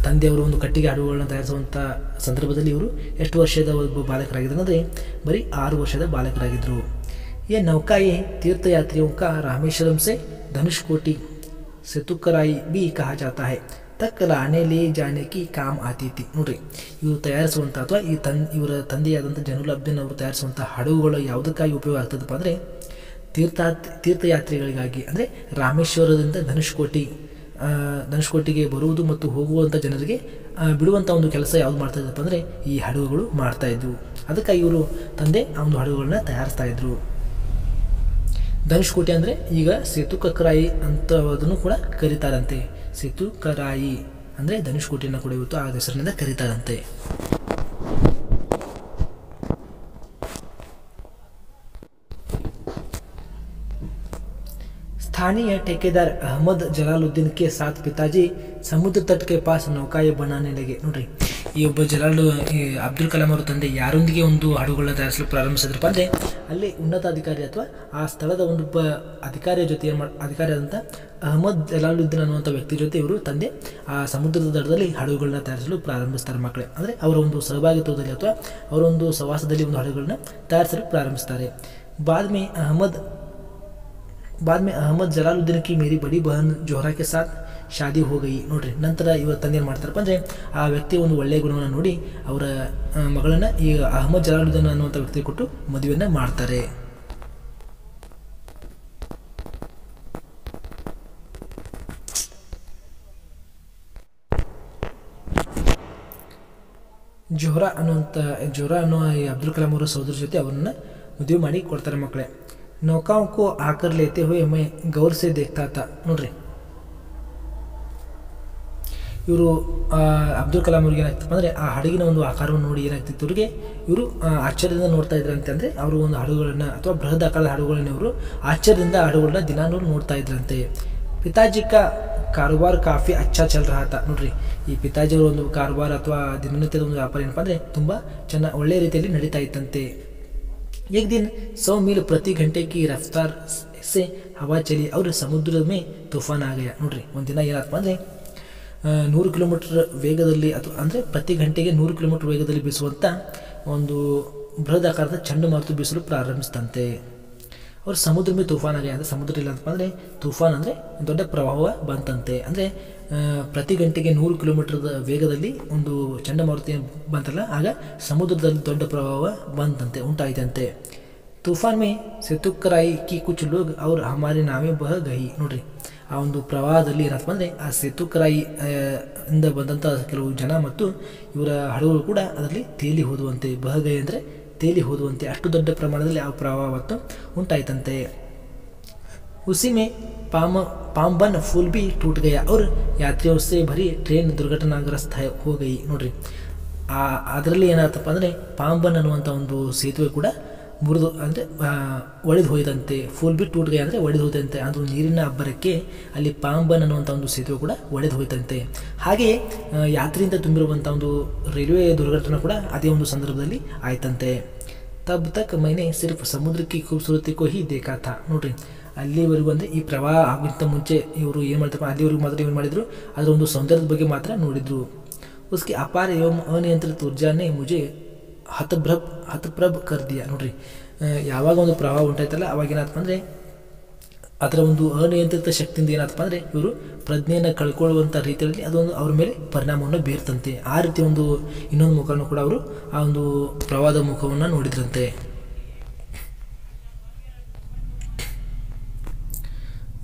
ತಂದೆಯವರು ಒಂದು ಕಟ್ಟಿಗೆ ಹಡಗುಗಳನ್ನ ತಯಾರಿಸುವಂಥ ಸಂದರ್ಭದಲ್ಲಿ ಇವರು ಎಷ್ಟು ವರ್ಷದ ಒಬ್ಬ ಬಾಲಕರಾಗಿದ್ದರು ಅಂದರೆ ಬರೀ 6 ವರ್ಷದ ಬಾಲಕರಾಗಿದ್ದರು. ये नौकाएँ तीर्थयात्रियों का रामेश्वरम से धनुषकोटी सेतुकराई भी कहा जाता है तक लाने ले जाने की काम आती थी. ನೋಡ್ರಿ, ಇವರು ತಯಾರಿಸುವಂಥ ಅಥವಾ ಇವರ ತಂದೆಯಾದಂಥ ಜೈನುಲ್ ಅಬ್ದಿನ್ ಅವರು ತಯಾರಿಸುವಂಥ ಹಡಗುಗಳು ಯಾವುದಕ್ಕಾಗಿ ಉಪಯೋಗ ಆಗ್ತದಪ್ಪ ಅಂದರೆ ತೀರ್ಥಯಾತ್ರಿಗಳಿಗಾಗಿ, ಅಂದರೆ ರಾಮೇಶ್ವರದಿಂದ ಧನುಷ್ಕೋಟಿಗೆ ಬರುವುದು ಮತ್ತು ಹೋಗುವಂಥ ಜನರಿಗೆ ಬಿಡುವಂಥ ಒಂದು ಕೆಲಸ ಯಾವುದು ಮಾಡ್ತಾ ಇದ್ದಪ್ಪ ಅಂದರೆ ಈ ಹಡಗುಗಳು ಮಾಡ್ತಾಯಿದ್ವು. ಅದಕ್ಕಾಗಿ ಇವರು ತಂದೆ ಆ ಒಂದು ಹಡಗುಗಳನ್ನ ತಯಾರಿಸ್ತಾ ಇದ್ರು. ಧನುಷ್ಕೋಟಿ ಅಂದರೆ ಈಗ ಸೇತುಕರಾಯಿ ಅಂತ ಅದನ್ನು ಕೂಡ ಕರೀತಾರಂತೆ. ಸೇತುಕರಾಯಿ ಅಂದರೆ ಧನುಷ್ಕೋಟಿಯನ್ನು ಕೂಡ ಇವತ್ತು ಆ ಹೆಸರಿನಿಂದ ಕರೀತಾರಂತೆ. स्थानीय ठेकेदार अहमद जलालुद्दीन के साथ पिताजी समुद्र तट के पास नौकाएं बनाने लगे. ನೋಡ್ರಿ, ಈ ಒಬ್ಬ ಅಬ್ದುಲ್ ಕಲಾಂ ಅವರ ತಂದೆ ಯಾರೊಂದಿಗೆ ಒಂದು ಹಡಗುಗಳನ್ನ ತಯಾರಿಸಲು ಪ್ರಾರಂಭಿಸಿದ್ರಪ್ಪ ಅಂದರೆ ಅಲ್ಲಿ ಉನ್ನತಾಧಿಕಾರಿ ಅಥವಾ ಆ ಸ್ಥಳದ ಒಂದೊಬ್ಬ ಅಧಿಕಾರಿಯ ಜೊತೆ ಅಧಿಕಾರಿಯಾದಂಥ ಅಹಮದ್ ಜಲಾಲುದ್ದೀನ್ ಅನ್ನುವಂಥ ವ್ಯಕ್ತಿ ಜೊತೆ ಇವರು ತಂದೆ ಆ ಸಮುದ್ರದ ದಡದಲ್ಲಿ ಹಡಗುಗಳನ್ನ ತಯಾರಿಸಲು ಪ್ರಾರಂಭಿಸ್ತಾರೆ. ಮಕ್ಕಳೇ ಅಂದರೆ ಅವರ ಒಂದು ಸಹಭಾಗಿತ್ವದಲ್ಲಿ ಅಥವಾ ಅವರ ಒಂದು ಸವಾಸದಲ್ಲಿ ಒಂದು ಹಡಗುಗಳನ್ನ ತಯಾರಿಸಲು ಪ್ರಾರಂಭಿಸ್ತಾರೆ. बाद में अहमद जलालुद्दीन की मेरी बड़ी बहन जोहरा के साथ ಶಾದಿ ಹೋಗಿ. ನೋಡ್ರಿ, ನಂತರ ಇವರ ತಂದೆ ಏನು ಮಾಡ್ತಾರಪ್ಪ ಅಂದರೆ ಆ ವ್ಯಕ್ತಿಯ ಒಂದು ಒಳ್ಳೆಯ ಗುಣವನ್ನು ನೋಡಿ ಅವರ ಮಗಳನ್ನು ಈ ಅಹಮದ್ ಜಲಾಲುದ್ದೀನ್ ಅನ್ನುವಂಥ ವ್ಯಕ್ತಿ ಕೊಟ್ಟು ಮದುವೆಯನ್ನು ಮಾಡ್ತಾರೆ. ಜೋಹರಾ ಅನ್ನುವ ಈ ಅಬ್ದುಲ್ ಕಲಾಂ ಅವರ ಸಹೋದರ ಜೊತೆ ಅವರನ್ನು ಮದುವೆ ಮಾಡಿ ಕೊಡ್ತಾರೆ. ಮಕ್ಕಳೇ, नौकाओं को आकर लेते हुए मैं गौर से देखता था. ನೋಡ್ರಿ, ಇವರು ಅಬ್ದುಲ್ ಕಲಾಂ ಅವ್ರಿಗೆ ಏನಾಗ್ತಪ್ಪ ಅಂದರೆ ಆ ಹಡಗಿನ ಒಂದು ಆಕಾರವನ್ನು ನೋಡಿ ಏನಾಗ್ತಿತ್ತು ಇವರಿಗೆ, ಇವರು ಆಶ್ಚರ್ಯದಿಂದ ನೋಡ್ತಾ ಇದ್ರಂತೆ. ಅಂದರೆ ಅವರು ಒಂದು ಹಡಗುಗಳನ್ನು ಅಥವಾ ಬೃಹತ್ ಆಕಾರದ ಹಡಗುಗಳನ್ನ ಇವರು ಆಶ್ಚರ್ಯದಿಂದ ಹಡಗುಗಳನ್ನ ದಿನಾನೂ ನೋಡ್ತಾ ಇದ್ರಂತೆ. ಪಿತಾಜಿ ಕಾ ಕಾರೋಬಾರ್ ಕಾಫಿ ಅಚ್ಚಾ ಚಲ್ ರಹಾ ತಾ. ನೋಡ್ರಿ, ಈ ಪಿತಾಜಿಯವರ ಒಂದು ಕಾರೋಬಾರ್ ಅಥವಾ ದಿನನಿತ್ಯದ ಒಂದು ವ್ಯಾಪಾರ ಏನಪ್ಪ ಅಂದರೆ ತುಂಬ ಒಳ್ಳೆಯ ರೀತಿಯಲ್ಲಿ ನಡೀತಾ ಇತ್ತಂತೆ. एक दिन 100 मील प्रति घंटे की रफ्तार से हवा चली और समुद्र में तूफान आ गया. ನೋಡ್ರಿ, ಒಂದಿನ ಏನಪ್ಪ ಅಂದರೆ 100 ಕಿಲೋಮೀಟರ್ ವೇಗದಲ್ಲಿ ಅಥವಾ ಅಂದರೆ ಪ್ರತಿ ಗಂಟೆಗೆ 100 ಕಿಲೋಮೀಟರ್ ವೇಗದಲ್ಲಿ ಬೀಸುವಂಥ ಒಂದು ಬೃಹದಾಕಾರದ ಚಂಡಮಾರುತ ಬೀಸಲು ಪ್ರಾರಂಭಿಸ್ತಂತೆ. ಅವರು ಸಮುದ್ರ ಮೇಲೆ ತೂಫಾನ್ ಆಗಿ, ಅಂದರೆ ಸಮುದ್ರ ಇಲ್ಲ ಅಂತಪ್ಪ ಅಂದರೆ ತೂಫಾನ್ ಅಂದರೆ ದೊಡ್ಡ ಪ್ರವಾಹ ಬಂತಂತೆ. ಅಂದರೆ ಪ್ರತಿ ಗಂಟೆಗೆ 100 ಕಿಲೋಮೀಟರ್ ವೇಗದಲ್ಲಿ ಒಂದು ಚಂಡಮಾರುತ ಬಂತಲ್ಲ, ಆಗ ಸಮುದ್ರದಲ್ಲಿ ದೊಡ್ಡ ಪ್ರವಾಹ ಬಂತಂತೆ, ಉಂಟಾಯಿತಂತೆ. ತೂಫಾನ್ ಮೇ ಸೇತುಕರಾಯಿ ಕಿ ಕುಚ್ ಲೋಗ್ ಅವ್ರ ಹಮಾರಿ ನಾವೇ ಬಹ ಗಹಿ. ನೋಡ್ರಿ, ಆ ಒಂದು ಪ್ರವಾಹದಲ್ಲಿ ಏನಪ್ಪ ಅಂದರೆ ಆ ಸೇತುಕರಾಯಿ ಇಂದ ಬಂದಂಥ ಕೆಲವು ಜನ ಮತ್ತು ಇವರ ಹಡಗುಗಳು ಕೂಡ ಅದರಲ್ಲಿ ತೇಲಿ ಹೋದುವಂತೆ. ಬಹಗೈ ಅಂದರೆ ತೇಲಿ ಹೋದುವಂತೆ, ಅಷ್ಟು ದೊಡ್ಡ ಪ್ರಮಾಣದಲ್ಲಿ ಆ ಪ್ರವಾಹ ಉಂಟಾಯಿತಂತೆ. उसी में पामबन फूल भी टूट गया और यात्रियों से भरी ट्रेन दुर्घटनाग्रस्त हो गई. ನೋಡ್ರಿ, ಅದರಲ್ಲಿ ಏನಾಯ್ತಪ್ಪ ಅಂದರೆ ಪಾಂಬನ್ ಅನ್ನುವಂಥ ಒಂದು ಸೇತುವೆ ಕೂಡ ಮುರಿದು ಅಂದರೆ ಒಡೆದು ಹೋಯ್ತಂತೆ. ಫುಲ್ ಬಿ ಟೂಟ್ ಗೈ ಅಂದರೆ ಒಡೆದು ಹೋಯ್ತಂತೆ. ಅದು ನೀರಿನ ಅಬ್ಬರಕ್ಕೆ ಅಲ್ಲಿ ಪಾಂಬನ್ ಅನ್ನುವಂಥ ಒಂದು ಸೇತುವೆ ಕೂಡ ಒಡೆದು ಹೋಯ್ತಂತೆ. ಹಾಗೆಯೇ ಯಾತ್ರೆಯಿಂದ ತುಂಬಿರುವಂಥ ಒಂದು ರೈಲ್ವೆ ದುರ್ಘಟನೆ ಕೂಡ ಅದೇ ಒಂದು ಸಂದರ್ಭದಲ್ಲಿ ಆಯ್ತಂತೆ. ತಬ್ ತಕ್ ಮೈನೆ ಸಿರ್ಫ್ ಸಮುದ್ರಕ್ಕೆ ಖೂಬ್ಸೂರತಿ ಕೋ ಹಿ ದೇಖಾ ಥಾ. ನೋಡ್ರಿ, ಅಲ್ಲಿವರೆಗೂ ಅಂದರೆ ಈ ಪ್ರವಾಹ ಆಗಿಂತ ಮುಂಚೆ ಇವರು ಏನು ಮಾಡ್ತಾರಪ್ಪ, ಅಲ್ಲಿವರೆಗೂ ಮಾತ್ರ ಏನು ಮಾಡಿದರು, ಅದರ ಒಂದು ಸೌಂದರ್ಯದ ಬಗ್ಗೆ ಮಾತ್ರ ನೋಡಿದರು. उसकी अपार एवं अनियंत्रित ऊर्जा ने मुझे ಹತಪ್ರಭ್ ಕರ್ದಿಯ ನೋಡ್ರಿ. ಯಾವಾಗ ಒಂದು ಪ್ರವಾಹ ಉಂಟಾಯ್ತಲ್ಲ ಅವಾಗ ಏನಾಯ್ತಪ್ಪ ಅಂದರೆ ಅದರ ಒಂದು ಅನಿಯಂತ್ರಿತ ಶಕ್ತಿಯಿಂದ ಏನಾಯ್ತಪ್ಪ ಅಂದರೆ ಇವರು ಪ್ರಜ್ಞೆಯನ್ನು ಕಳ್ಕೊಳ್ಳುವಂಥ ರೀತಿಯಲ್ಲಿ ಅದೊಂದು ಅವ್ರ ಮೇಲೆ ಪರಿಣಾಮವನ್ನು ಬೀರ್ತಂತೆ. ಆ ರೀತಿ ಒಂದು ಇನ್ನೊಂದು ಮುಖವನ್ನು ಕೂಡ ಅವರು ಆ ಒಂದು ಪ್ರವಾಹದ ಮುಖವನ್ನು ನೋಡಿದ್ರಂತೆ.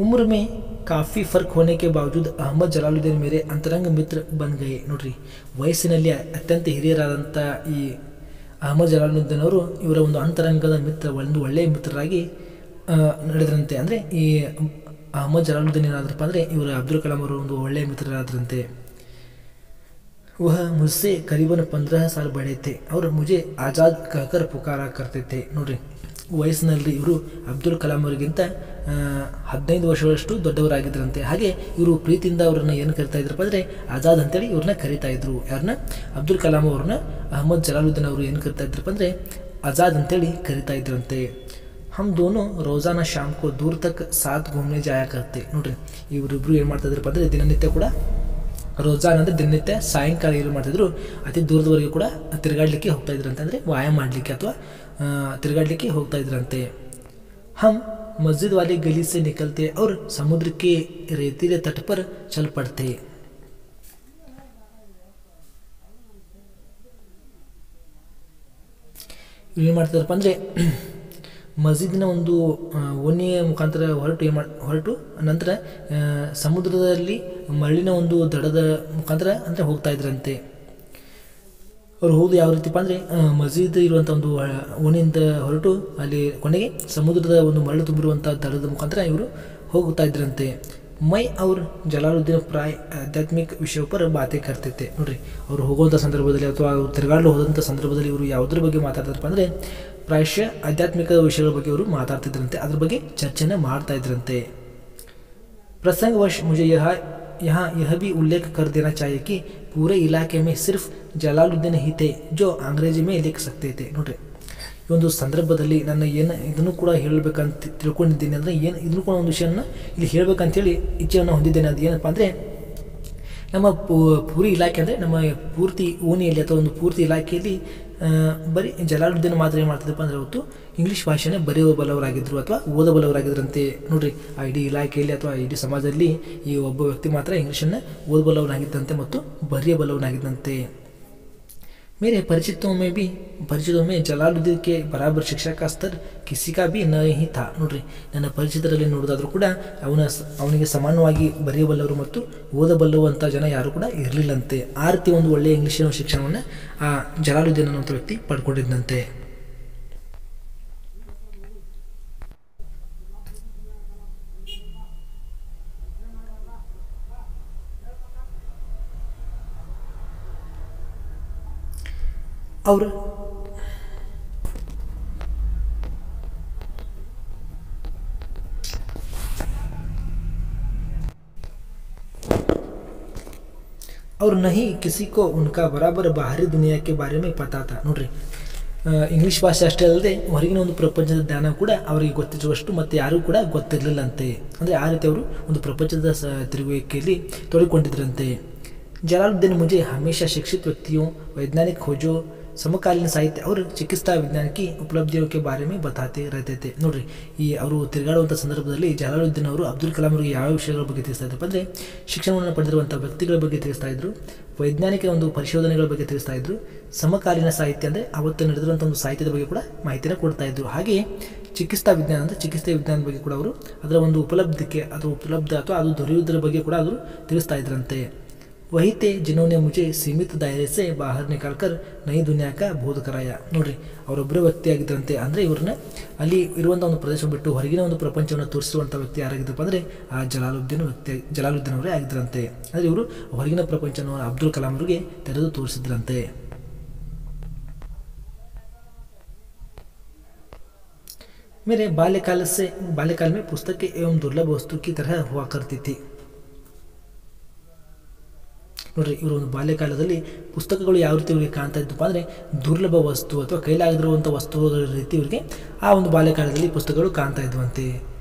उम्र में काफ़ी फ़र्क होने के बावजूद अहमद जलालुद्दीन मेरे अंतरंग मित्र बन गए ನೋಡ್ರಿ. ವಯಸ್ಸಿನಲ್ಲಿ ಅತ್ಯಂತ ಹಿರಿಯರಾದಂಥ ಈ ಅಹಮದ್ ಜಲಾಲುದ್ದೀನ್ ಅವರು ಇವರ ಒಂದು ಅಂತರಂಗದ ಮಿತ್ರ, ಒಂದು ಒಳ್ಳೆಯ ಮಿತ್ರರಾಗಿ ನಡೆದ್ರಂತೆ. ಅಂದರೆ ಈ ಅಹಮದ್ ಜಲಾಲುದ್ದೀನ್ ಏನಾದ್ರಪ್ಪ ಅಂದರೆ ಇವರು ಅಬ್ದುಲ್ ಕಲಾಂ ಅವರು ಒಂದು ಒಳ್ಳೆಯ ಮಿತ್ರರಾದ್ರಂತೆ. वह मुझसे करीबन 15 साल बड़े थे और मुझे आज़ाद कहकर पुकारा करते थे. ನೋಡ್ರಿ, ವಯಸ್ಸಿನಲ್ಲಿ ಇವರು ಅಬ್ದುಲ್ ಕಲಾಂ ಅವರಿಗಿಂತ 15 ವರ್ಷಗಳಷ್ಟು ದೊಡ್ಡವರಾಗಿದ್ದರಂತೆ. ಹಾಗೆ ಇವರು ಪ್ರೀತಿಯಿಂದ ಅವ್ರನ್ನ ಏನು ಕರಿತಾ ಇದ್ರಪ್ಪ ಅಂದರೆ ಆಜಾದ್ ಅಂತೇಳಿ ಇವ್ರನ್ನ ಕರಿತಾ ಇದ್ರು. ಯಾರನ್ನ? ಅಬ್ದುಲ್ ಕಲಾಂ ಅವ್ರನ್ನ ಅಹಮದ್ ಜಲಾಲುದ್ದೀನ್ ಅವರು ಏನು ಕರಿತಾ ಇದ್ರಪ್ಪ ಅಂದರೆ ಆಜಾದ್ ಅಂತೇಳಿ ಕರಿತಾ ಇದ್ರಂತೆ. हम दोनों रोज़ाना शाम को दूर तक साथ घूमने जाया करते. ನೋಡ್ರಿ, ಇವರಿಬ್ರು ಏನು ಮಾಡ್ತಾ ಇದ್ರಪ್ಪ ಅಂದರೆ ದಿನನಿತ್ಯ ಕೂಡ ರೋಜಾನ್ ಅಂದರೆ ದಿನನಿತ್ಯ ಸಾಯಂಕಾಲ ಏನು ಮಾಡ್ತಿದ್ರು ಅತಿ ದೂರದವರೆಗೆ ಕೂಡ ತಿರುಗಾಡಲಿಕ್ಕೆ ಹೋಗ್ತಾ ಇದ್ರಂತೆ. ಅಂದರೆ ವ್ಯಾಯಾಮ ಮಾಡಲಿಕ್ಕೆ ಅಥವಾ ತಿರುಗಾಡಲಿಕ್ಕೆ ಹೋಗ್ತಾ ಇದ್ರಂತೆ. हम मस्जिद वाली गली से निकलते और समुद्र के रेतीले तट पर चल पड़ते. ಏನು ಮಾಡ್ತಿದ್ರಪ್ಪ ಅಂದರೆ ಮಸ್ಜಿದಿನ ಒಂದು ಓಣಿಯ ಮುಖಾಂತರ ಹೊರಟು ನಂತರ ಸಮುದ್ರದಲ್ಲಿ ಮರಳಿನ ಒಂದು ದಡದ ಮುಖಾಂತರ ಅಂದರೆ ಹೋಗ್ತಾ ಇದ್ರಂತೆ. ಅವ್ರು ಹೋಗೋದು ಯಾವ ರೀತಿಪ್ಪ ಅಂದರೆ ಮಸ್ಜಿದ್ ಇರುವಂಥ ಒಂದು ಓಣಿಯಿಂದ ಹೊರಟು ಅಲ್ಲಿ ಕೊನೆಗೆ ಸಮುದ್ರದ ಒಂದು ಮರಳು ತುಂಬಿರುವಂಥ ದಡದ ಮುಖಾಂತರ ಇವರು ಹೋಗ್ತಾ ಇದ್ರಂತೆ. ಮೈ ಅವ್ರು ಜಲಾಲುದ್ದೀನ್ ಪ್ರಾಯ ಆಧ್ಯಾತ್ಮಿಕ ವಿಷಯ ಪರ ಬಾತೆ ಕರ್ತಿದ್ದೆ. ನೋಡ್ರಿ, ಅವರು ಹೋಗುವಂಥ ಸಂದರ್ಭದಲ್ಲಿ ಅಥವಾ ಅವರು ತಿರುಗಾಡಲು ಹೋದಂಥ ಸಂದರ್ಭದಲ್ಲಿ ಇವರು ಯಾವುದ್ರ ಬಗ್ಗೆ ಮಾತಾಡ್ತಾರಪ್ಪ ಅಂದರೆ ಪ್ರಾಯಶಃ ಆಧ್ಯಾತ್ಮಿಕ ವಿಷಯಗಳ ಬಗ್ಗೆ ಅವರು ಮಾತಾಡ್ತಿದ್ರಂತೆ, ಅದ್ರ ಬಗ್ಗೆ ಚರ್ಚೆನ ಮಾಡ್ತಾ ಇದ್ರಂತೆ. प्रसंगवश मुझे यहाँ यह भी उल्लेख कर देना चाहिए कि पूरे इलाके में सिर्फ जलालुद्दीन ही थे जो अंग्रेजी में लिख सकते थे. ನೋಡ್ರಿ, ಈ ಒಂದು ಸಂದರ್ಭದಲ್ಲಿ ನನ್ನ ಏನು ಇದನ್ನು ಕೂಡ ಹೇಳಬೇಕಂತ ತಿಳ್ಕೊಂಡಿದ್ದೀನಿ ಅಂದರೆ ಏನು ಇದನ್ನು ಕೂಡ ಒಂದು ವಿಷಯನ ಇಲ್ಲಿ ಹೇಳಬೇಕಂತೇಳಿ ಇಚ್ಛೆಯನ್ನು ಹೊಂದಿದ್ದೇನೆ. ಅದು ಏನಪ್ಪ ಅಂದರೆ ನಮ್ಮ ಪೂರಿ ಇಲಾಖೆ ಅಂದರೆ ನಮ್ಮ ಪೂರ್ತಿ ಓಣಿಯಲ್ಲಿ ಅಥವಾ ಒಂದು ಪೂರ್ತಿ ಇಲಾಖೆಯಲ್ಲಿ ಬರೀ ಜಲಾಲುದ್ದೀನ್ ಮಾತ್ರ ಏನು ಮಾಡ್ತಿದ್ದಪ್ಪ ಅಂದರೆ ಅವತ್ತು ಇಂಗ್ಲೀಷ್ ಭಾಷೆನೇ ಬರೆಯಬಲ್ಲವರಾಗಿದ್ದರು ಅಥವಾ ಓದಬಲ್ಲವರಾಗಿದ್ದರಂತೆ. ನೋಡ್ರಿ, ಆ ಇಡೀ ಇಲಾಖೆಯಲ್ಲಿ ಅಥವಾ ಇಡೀ ಸಮಾಜದಲ್ಲಿ ಈ ಒಬ್ಬ ವ್ಯಕ್ತಿ ಮಾತ್ರ ಇಂಗ್ಲೀಷನ್ನು ಓದಬಲ್ಲವನಾಗಿದ್ದಂತೆ ಮತ್ತು ಬರೆಯಬಲ್ಲವನಾಗಿದ್ದಂತೆ. मेरे परिचितों में जलालुद्दीन के बराबर शिक्षा का स्तर किसी का भी नहीं था. ನೋಡ್ರಿ, ನನ್ನ ಪರಿಚಿತರಲ್ಲಿ ನೋಡೋದಾದರೂ ಕೂಡ ಅವನಿಗೆ ಸಮಾನವಾಗಿ ಬರೆಯಬಲ್ಲವರು ಮತ್ತು ಓದಬಲ್ಲವಂಥ ಜನ ಯಾರು ಕೂಡ ಇರಲಿಲ್ಲಂತೆ. ಆ ರೀತಿ ಒಂದು ಒಳ್ಳೆಯ ಇಂಗ್ಲೀಷ್ ಶಿಕ್ಷಣವನ್ನು ಆ ಜಲಾಲುದ್ದೀನ್ ಅನ್ನುವಂಥ ವ್ಯಕ್ತಿ ಪಡ್ಕೊಂಡಿದ್ದಂತೆ. और और नहीं किसी को उनका बराबर बाहरी दुनिया के बारे में पता था. ನೋಡ್ರಿ, ಇಂಗ್ಲೀಷ್ ಭಾಷೆ ಅಷ್ಟೇ ಅಲ್ಲದೆ ಹೊರಗಿನ ಒಂದು ಪ್ರಪಂಚದ ಜ್ಞಾನ ಕೂಡ ಅವರಿಗೆ ಗೊತ್ತಿರುವಷ್ಟು ಮತ್ತು ಯಾರೂ ಕೂಡ ಗೊತ್ತಿರಲಿಲ್ಲಂತೆ. ಅಂದರೆ ಆ ರೀತಿ ಅವರು ಒಂದು ಪ್ರಪಂಚದ ತಿರುಗುವಿಕೆಯಲ್ಲಿ ತೊಡಗಿಕೊಂಡಿದ್ರಂತೆ. जलालुद्दीन मुझे हमेशा शिक्षित व्यक्तियों, वैज्ञानिक खोजों, ಸಮಕಾಲೀನ ಸಾಹಿತ್ಯ ಅವರು ಚಿಕಿತ್ಸಾ ವಿಜ್ಞಾನಕ್ಕೆ ಉಪಲಬ್ಧಿಯ ಬಾರೆ ಮೇ ಬತಾತೆ रहते. ನೋಡ್ರಿ, ಈ ಅವರು ತಿರುಗಾಡುವಂಥ ಸಂದರ್ಭದಲ್ಲಿ ಜಲಾಲುದ್ದೀನ್ ಅವರು ಅಬ್ದುಲ್ ಕಲಾಂ ಅವರಿಗೆ ಯಾವ ವಿಷಯಗಳ ಬಗ್ಗೆ ತಿಳಿಸ್ತಾ ಇದ್ರು ಅಂದರೆ ಶಿಕ್ಷಣವನ್ನು ಪಡೆದಿರುವಂಥ ವ್ಯಕ್ತಿಗಳ ಬಗ್ಗೆ ತಿಳಿಸ್ತಾ ಇದ್ರು, ವೈಜ್ಞಾನಿಕ ಒಂದು ಪರಿಶೋಧನೆಗಳ ಬಗ್ಗೆ ತಿಳಿಸ್ತಾ ಇದ್ರು, ಸಮಕಾಲೀನ ಸಾಹಿತ್ಯ ಅಂದರೆ ಅವತ್ತು ನಡೆದಿರುವಂಥ ಒಂದು ಸಾಹಿತ್ಯದ ಬಗ್ಗೆ ಕೂಡ ಮಾಹಿತಿಯನ್ನು ಕೊಡ್ತಾ ಇದ್ರು. ಹಾಗೆಯೇ ಚಿಕಿತ್ಸಾ ವಿಜ್ಞಾನ ಅಂದರೆ ಚಿಕಿತ್ಸೆ ವಿಜ್ಞಾನದ ಬಗ್ಗೆ ಕೂಡ ಅವರು ಅದರ ಒಂದು ಉಪಲಬ್ಧಕ್ಕೆ ಅಥವಾ ಅದು ದೊರೆಯುವುದರ ಬಗ್ಗೆ ಕೂಡ ಅವರು ತಿಳಿಸ್ತಾ ಇದ್ರಂತೆ. वही थे जिन्होंने मुझे सीमित दायरे से बाहर निकालकर नई दुनिया का बोध कराया. ನೋಡ್ರಿ, ಅವರೊಬ್ಬರೇ ವ್ಯಕ್ತಿ ಆಗಿದ್ದರಂತೆ. ಅಂದರೆ ಇವ್ರನ್ನ ಅಲ್ಲಿ ಇರುವಂಥ ಒಂದು ಪ್ರದೇಶ ಬಿಟ್ಟು ಹೊರಗಿನ ಒಂದು ಪ್ರಪಂಚವನ್ನು ತೋರಿಸುವಂಥ ವ್ಯಕ್ತಿ ಯಾರಾಗಿದ್ದಪ್ಪ ಅಂದರೆ ಆ ಜಲಾಲುದ್ದೀನ್ ಅವರೇ ಆಗಿದ್ದರಂತೆ. ಅಂದರೆ ಇವರು ಹೊರಗಿನ ಪ್ರಪಂಚವನ್ನು ಅಬ್ದುಲ್ ಕಲಾಂ ಅವರಿಗೆ ತೆರೆದು ತೋರಿಸಿದ್ರಂತೆ. मेरे बाल्यकाल में पुस्तकें एवं दुर्लभ वस्तु की तरह हुआ करती थी. ನೋಡ್ರಿ, ಇವರು ಒಂದು ಬಾಲ್ಯಕಾಲದಲ್ಲಿ ಪುಸ್ತಕಗಳು ಯಾವ ರೀತಿ ಇವರಿಗೆ ಕಾಣ್ತಾ ಇದ್ದಪ್ಪ ಅಂದರೆ ದುರ್ಲಭ ವಸ್ತು ಅಥವಾ ಕೈಲಾಗದಿರುವಂಥ ವಸ್ತುಗಳ ರೀತಿ ಇವರಿಗೆ ಆ ಒಂದು ಬಾಲ್ಯಕಾಲದಲ್ಲಿ ಪುಸ್ತಕಗಳು ಕಾಣ್ತಾ ಇದ್ವಂತೆ.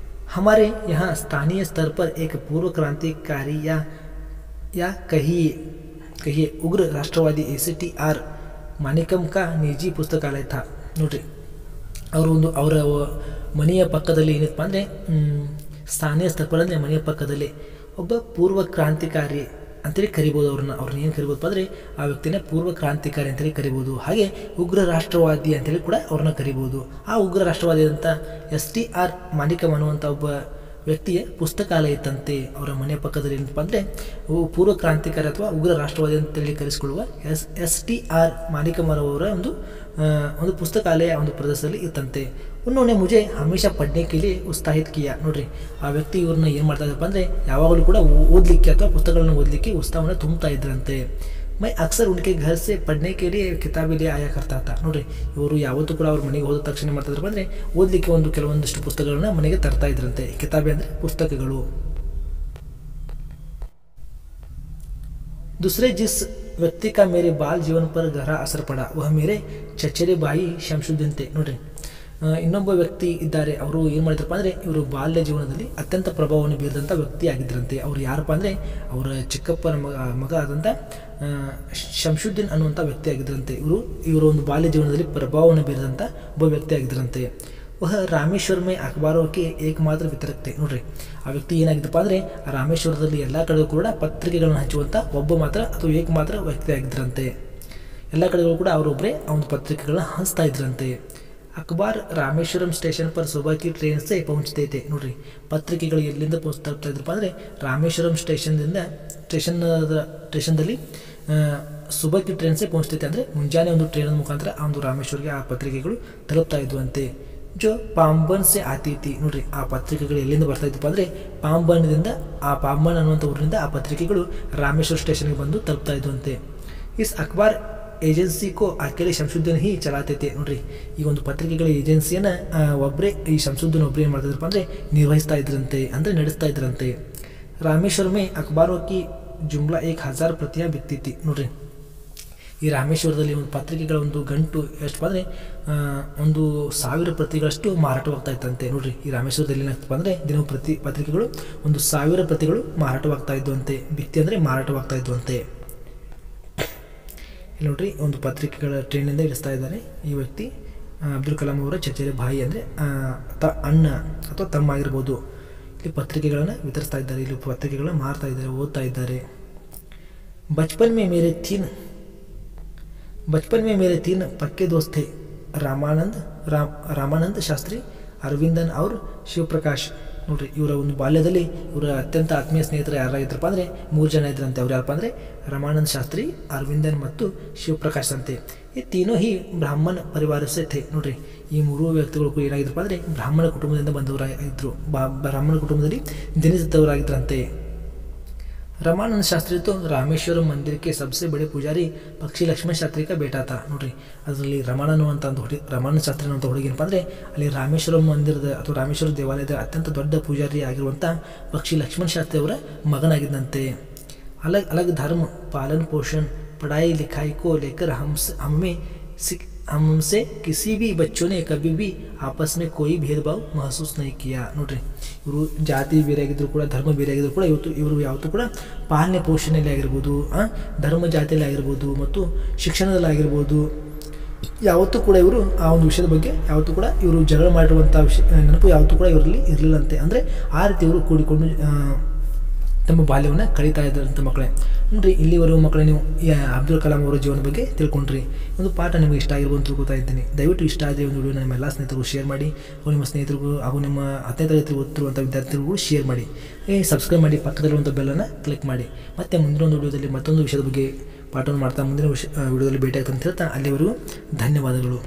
हमारे यहाँ स्थानीय स्तर पर एक पूर्व क्रांतिकारी या कहिए उग्र राष्ट्रवादी ACTR ಮಾಣಿಕಂ ಕಾ ನಿಜಿ ಪುಸ್ತಕಾಲಯ ಥಾ. ನೋಡ್ರಿ ಅವರ ಮನೆಯ ಪಕ್ಕದಲ್ಲಿ ಏನಪ್ಪ ಅಂದರೆ ಸ್ಥಾನೀಯ ಸ್ಥಳದಲ್ಲಿ ಮನೆಯ ಪಕ್ಕದಲ್ಲಿ ಒಬ್ಬ ಪೂರ್ವ ಕ್ರಾಂತಿಕಾರಿ ಅಂತೇಳಿ ಕರಿಬೋದು. ಅವ್ರನ್ನ ಏನು ಕರಿಬೋದಪ್ಪ ಅಂದರೆ ಆ ವ್ಯಕ್ತಿನ ಪೂರ್ವ ಕ್ರಾಂತಿಕಾರಿ ಅಂತೇಳಿ ಕರಿಬೋದು. ಹಾಗೆ ಉಗ್ರ ರಾಷ್ಟ್ರವಾದಿ ಅಂತೇಳಿ ಕೂಡ ಅವ್ರನ್ನ ಕರಿಬೋದು. ಆ ಉಗ್ರ ರಾಷ್ಟ್ರವಾದಿ ಅಂತ STR ಮಾಣಿಕಂ ಅನ್ನುವಂಥ ಒಬ್ಬ ವ್ಯಕ್ತಿಯ ಪುಸ್ತಕಾಲಯ ಇತ್ತಂತೆ ಅವರ ಮನೆಯ ಪಕ್ಕದಲ್ಲಿ. ಏನಪ್ಪ ಅಂದರೆ ಪೂರ್ವ ಕ್ರಾಂತಿಕಾರಿ ಅಥವಾ ಉಗ್ರ ರಾಷ್ಟ್ರವಾದಿ ಅಂತೇಳಿ ಕರೆಸಿಕೊಳ್ಳುವ STR ಮಾಣಿಕಂ ಅವರ ಒಂದು ಪುಸ್ತಕಾಲಯ ಒಂದು ಪ್ರದೇಶದಲ್ಲಿ ಇತ್ತಂತೆ. ಉನ್ನೋನೆ ಮುಜೆ ಹಮೇಶಾ ಪಡ್ನೆ ಕೆ ಲಿಯೆ ಉತ್ಸಾಹಿತ್ ಕಿಯಾ. ನೋಡ್ರಿ ಆ ವ್ಯಕ್ತಿ ಇವ್ರನ್ನ ಏನು ಮಾಡ್ತಾ ಇದ್ರಪ್ಪ ಅಂದರೆ ಯಾವಾಗಲೂ ಕೂಡ ಓದಲಿಕ್ಕೆ ಅಥವಾ ಪುಸ್ತಕಗಳನ್ನ ಓದಲಿಕ್ಕೆ ಉತ್ಸಾಹವನ್ನು ತುಂಬುತ್ತಾ ಇದ್ರಂತೆ. ಮೈ ಅಕ್ಸರ್ ಉನ್ಕೆ ಘರ್ ಸೆ ಪಡ್ನೆ ಕೆ ಲಿಯೆ ಕಿತಾಬಿ ಲಿಯೆ ಆಯಾ ಕರ್ತಾ ಥಾ. ನೋಡ್ರಿ ಇವರು ಯಾವತ್ತೂ ಕೂಡ ಅವ್ರ ಮನೆಗೆ ಹೋದ ತಕ್ಷಣ ಮಾಡ್ತಾ ಇದ್ರಪ್ಪ ಅಂದರೆ ಓದಲಿಕ್ಕೆ ಕೆಲವೊಂದಿಷ್ಟು ಪುಸ್ತಕಗಳನ್ನ ಮನೆಗೆ ತರ್ತಾ ಇದ್ರಂತೆ. ಕಿತಾಬಿ ಅಂದರೆ ಪುಸ್ತಕಗಳು. दूसरे जिस व्यक्ति का मेरे बाल जीवन पर गहरा असर पड़ा वह मेरे चचेरे भाई शमशुद्दीन थे. ನೋಡ್ರಿ ಇನ್ನೊಬ್ಬ ವ್ಯಕ್ತಿ ಇದ್ದಾರೆ. ಅವರು ಏನು ಮಾಡಿದ್ರಪ್ಪ ಅಂದರೆ ಇವರು ಬಾಲ್ಯ ಜೀವನದಲ್ಲಿ ಅತ್ಯಂತ ಪ್ರಭಾವವನ್ನು ಬೀರಿದಂಥ ವ್ಯಕ್ತಿ ಆಗಿದ್ದರಂತೆ. ಅವರು ಯಾರಪ್ಪ ಅಂದರೆ ಅವರ ಚಿಕ್ಕಪ್ಪನ ಮಗ ಆದಂಥ ಶಂಶುದ್ದೀನ್ ಅನ್ನುವಂಥ ವ್ಯಕ್ತಿ ಆಗಿದ್ದರಂತೆ. ಇವರು ಒಂದು ಬಾಲ್ಯ ಜೀವನದಲ್ಲಿ ಪ್ರಭಾವವನ್ನು ಬೀರಿದಂಥ ಒಬ್ಬ ವ್ಯಕ್ತಿ ಆಗಿದ್ದರಂತೆ. ವಹ ರಾಮೇಶ್ವರ ಮೇ ಅಖಬಾರೋಕೆ ಏಕಮಾತ್ರ ವಿತರಕ್ थे. ನೋಡ್ರಿ ಆ ವ್ಯಕ್ತಿ ಏನಾಗಿದ್ದಪ್ಪ ಅಂದರೆ ರಾಮೇಶ್ವರದಲ್ಲಿ ಎಲ್ಲ ಕಡೆಗೂ ಕೂಡ ಪತ್ರಿಕೆಗಳನ್ನು ಹಂಚುವಂಥ ಒಬ್ಬ ಮಾತ್ರ ಅಥವಾ ಏಕಮಾತ್ರ ವ್ಯಕ್ತಿ ಆಗಿದ್ದರಂತೆ. ಎಲ್ಲ ಕಡೆಗಳು ಕೂಡ ಅವರೊಬ್ಬರೇ ಆ ಒಂದು ಪತ್ರಿಕೆಗಳನ್ನ ಹಂಚ್ತಾ ಇದ್ರಂತೆ. ಅಖಬಾರ್ ರಾಮೇಶ್ವರಂ ಸ್ಟೇಷನ್ ಪರ್ ಸುಬಹ ಕಿ ಟ್ರೈನ್ ಸೆ ಪਹੁಂಚತೆ थे. ನೋಡ್ರಿ ಪತ್ರಿಕೆಗಳು ಎಲ್ಲಿಂದ ತಲುಪ್ತಾ ಇದ್ರಪ್ಪ ಅಂದರೆ ರಾಮೇಶ್ವರಂ ಸ್ಟೇಷನ್ದಲ್ಲಿ ಸುಬಹ ಕಿ ಟ್ರೈನ್ ಸೆ ಪਹੁಂಚತೆ ಅಂದರೆ ಮುಂಜಾನೆ ಒಂದು ಟ್ರೈನ್ ಮುಖಾಂತರ ಆ ಒಂದು ರಾಮೇಶ್ವರ್ಗೆ ಆ ಪತ್ರಿಕೆಗಳು ತಲುಪ್ತಾ ಇದ್ವಂತೆ. ಜೋ ಪಾಂಬನ್ ಸೆ ಆತಿ ಥಿ. ನೋಡ್ರಿ ಆ ಪತ್ರಿಕೆಗಳು ಎಲ್ಲಿಂದ ಬರ್ತಾ ಇದ್ದಪ್ಪ ಅಂದರೆ ಪಾಂಬನ್ನಿಂದ ಆ ಪಾಂಬನ್ ಅನ್ನುವಂಥ ಊರಿನಿಂದ ಆ ಪತ್ರಿಕೆಗಳು ರಾಮೇಶ್ವರ ಸ್ಟೇಷನ್ಗೆ ಬಂದು ತಲುಪ್ತಾ ಇದ್ವಂತೆ. ಇಸ್ ಅಖಬಾರ್ ಏಜೆನ್ಸಿ ಕೋ ಅಕೆಲೆ ಶಂಶುದ್ದೀನ್ ಹಿ ಚಲಾತೆ थे. ನೋಡ್ರಿ ಈ ಒಂದು ಪತ್ರಿಕೆಗಳ ಏಜೆನ್ಸಿಯನ್ನು ಒಬ್ಬರೇ ಈ ಶಂಶುದ್ದೀನ್ ಒಬ್ಬರೇ ಏನು ಮಾಡ್ತಾ ಇದ್ರಪ್ಪ ಅಂದರೆ ನಿರ್ವಹಿಸ್ತಾ ಇದ್ರಂತೆ, ಅಂದರೆ ನಡೆಸ್ತಾ ಇದ್ರಂತೆ. ರಾಮೇಶ್ವರ ಮೇ ಅಖಬಾರೋ ಕಿ ಜುಮ್ಲಾ 1000 ಪ್ರತಿಯಾ ಬಿಕ್ತಿ ಥಿ. ನೋಡ್ರಿ ಈ ರಾಮೇಶ್ವರದಲ್ಲಿ ಒಂದು ಪತ್ರಿಕೆಗಳ ಒಂದು ಗಂಟು ಎಷ್ಟಪ್ಪ ಅಂದರೆ 1000 ಪ್ರತಿಗಳಷ್ಟು ಮಾರಾಟವಾಗ್ತಾ ಇತ್ತಂತೆ. ನೋಡ್ರಿ ಈ ರಾಮೇಶ್ವರದಲ್ಲಿ ಏನಾಗ್ತಪ್ಪ ಅಂದರೆ ದಿನವೂ ಪತ್ರಿಕೆಗಳು 1000 ಪ್ರತಿಗಳು ಮಾರಾಟವಾಗ್ತಾ ಇದ್ವಂತೆ. ಬಿತ್ತಿ ಅಂದರೆ ಮಾರಾಟವಾಗ್ತಾ ಇದ್ವಂತೆ. ಇಲ್ಲಿ ನೋಡ್ರಿ ಒಂದು ಪತ್ರಿಕೆಗಳ ಟ್ರೈನಿಂದ ಇಳಿಸ್ತಾ ಇದ್ದಾನೆ ಈ ವ್ಯಕ್ತಿ. ಅಬ್ದುಲ್ ಕಲಾಂ ಅವರ ಚಚೇರೆ ಬಾಯಿ ಅಂದರೆ ಅಣ್ಣ ಅಥವಾ ತಮ್ಮ ಆಗಿರ್ಬೋದು. ಇಲ್ಲಿ ಪತ್ರಿಕೆಗಳನ್ನು ವಿತರಿಸ್ತಾ ಇದ್ದಾರೆ, ಇಲ್ಲಿ ಪತ್ರಿಕೆಗಳನ್ನ ಮಾರ್ತಾ ಇದ್ದಾರೆ, ಓದ್ತಾ ಇದ್ದಾರೆ. ಬಚ್ಪನ್ ಮೇ ಮೇರೆ ತೀನ್ ಪಕ್ಕೆ ದೋಸ್ತ್ थे. ರಾಮಾನಂದ ಶಾಸ್ತ್ರಿ, ಅರವಿಂದನ್ ಅವ್ರ ಶಿವಪ್ರಕಾಶ್. ನೋಡ್ರಿ ಇವರ ಒಂದು ಬಾಲ್ಯದಲ್ಲಿ ಇವರ ಅತ್ಯಂತ ಆತ್ಮೀಯ ಸ್ನೇಹಿತರು ಯಾರಾಗಿದ್ರಪ್ಪ ಅಂದರೆ 3 ಜನ ಇದ್ರಂತೆ. ಅವ್ರು ಯಾರಪ್ಪ ಅಂದರೆ ರಾಮಾನಂದ ಶಾಸ್ತ್ರಿ, ಅರವಿಂದನ್ ಮತ್ತು ಶಿವಪ್ರಕಾಶ್ ಅಂತೆ. ಈ ತೀನೋ ಹಿ ಬ್ರಾಹ್ಮಣ ಪರಿವಾರ ಸೆ ಥೆ. ನೋಡ್ರಿ ಈ 3 ವ್ಯಕ್ತಿಗಳು ಕೂಡ ಏನಾಗಿದ್ರಪ್ಪ ಅಂದರೆ ಬ್ರಾಹ್ಮಣ ಕುಟುಂಬದಿಂದ ಬಂದವರಾಗಿದ್ದರು. ಬ್ರಾಹ್ಮಣ ಕುಟುಂಬದಲ್ಲಿ ಜನಿಸಿದವರಾಗಿದ್ದರಂತೆ. रामानंद शास्त्री तो रामेश्वरम मंदिर के सबसे बड़े पुजारी पक्षी लक्ष्मण शास्त्री का बेटा था. ನೋಡ್ರಿ ಅದರಲ್ಲಿ ರಾಮಾನಂದ ಶಾಸ್ತ್ರಿ ಅನ್ನುವಂಥ ಹುಡುಗಿ ಏನಪ್ಪ ಅಂದರೆ ಅಲ್ಲಿ ರಾಮೇಶ್ವರಂ ಮಂದಿರದ ಅಥವಾ ರಾಮೇಶ್ವರ ದೇವಾಲಯದ ಅತ್ಯಂತ ದೊಡ್ಡ ಪೂಜಾರಿ ಆಗಿರುವಂಥ ಪಕ್ಷಿ ಲಕ್ಷ್ಮಣ ಶಾಸ್ತ್ರಿ ಅವರ ಮಗನಾಗಿದ್ದಂತೆ. अलग अलग धर्म पालन पोषण पढ़ाई लिखाई को लेकर हमसे किसी भी बच्चों ने कभी भी आपस में कोई भेदभाव महसूस नहीं किया. ನೋಡ್ರಿ ಇವರು ಜಾತಿ ಬೇರೆ ಆಗಿದ್ರು ಕೂಡ ಧರ್ಮ ಬೇರೆ ಆಗಿದ್ರು ಕೂಡ ಇವರು ಯಾವತ್ತೂ ಕೂಡ ಪಾಲನೆ ಪೋಷಣೆಯಲ್ಲಿ ಆಗಿರ್ಬೋದು, ಧರ್ಮ ಜಾತಿಯಲ್ಲಿ ಆಗಿರ್ಬೋದು ಮತ್ತು ಶಿಕ್ಷಣದಲ್ಲಿ ಆಗಿರ್ಬೋದು, ಯಾವತ್ತೂ ಕೂಡ ಇವರು ಆ ಒಂದು ವಿಷಯದ ಬಗ್ಗೆ ಯಾವತ್ತೂ ಕೂಡ ಇವರು ಜಗಳ ಮಾಡಿರುವಂಥ ನೆನಪು ಯಾವತ್ತೂ ಕೂಡ ಇವರಲ್ಲಿ ಇರಲಿಲ್ಲಂತೆ. ಅಂದರೆ ಆ ರೀತಿ ಇವರು ಕೂಡಿಕೊಂಡು ತಮ್ಮ ಬಾಲ್ಯವನ್ನು ಕಳೀತಾ ಇದ್ದಂಥ ಮಕ್ಕಳೇ. ನೋಡ್ರಿ ಇಲ್ಲಿವರೆಗೂ ಮಕ್ಕಳೇ ನೀವು ಅಬ್ದುಲ್ ಕಲಾಂ ಅವರ ಜೀವನದ ಬಗ್ಗೆ ತಿಳ್ಕೊಂಡ್ರಿ. ಒಂದು ಪಾಠ ನಿಮಗೆ ಇಷ್ಟ ಆಗಿರ್ಬೋದು ಅಂತ ತಿಳ್ಕೊತಾ ಇದ್ದೀನಿ. ದಯವಿಟ್ಟು ಇಷ್ಟ ಆದರೆ ಒಂದು ವಿಡಿಯೋನ ನಿಮ್ಮ ಎಲ್ಲ ಸ್ನೇಹಿತರಿಗೂ ಶೇರ್ ಮಾಡಿ, ಹಾಗೂ ನಿಮ್ಮ ಸ್ನೇಹಿತರಿಗೂ ಹಾಗೂ ನಿಮ್ಮ 10ನೇ ತರಗತಿ ಓದ್ತಿರುವಂಥ ವಿದ್ಯಾರ್ಥಿಗಳಿಗೂ ಶೇರ್ ಮಾಡಿ. ಸಬ್ಸ್ಕ್ರೈಬ್ ಮಾಡಿ, ಪಕ್ಕದಲ್ಲಿರುವಂಥ ಬೆಲ್ಲನ್ನು ಕ್ಲಿಕ್ ಮಾಡಿ. ಮತ್ತು ಮುಂದಿನ ಒಂದು ವಿಡಿಯೋದಲ್ಲಿ ಮತ್ತೊಂದು ವಿಷಯದ ಬಗ್ಗೆ ಪಾಠವನ್ನು ಮಾಡ್ತಾ ಮುಂದಿನ ವಿಡಿಯೋದಲ್ಲಿ ಭೇಟಿ ಆಗ್ತಾ ಅಂತ ಹೇಳ್ತಾ ಅಲ್ಲಿವರೆಗೂ ಧನ್ಯವಾದಗಳು.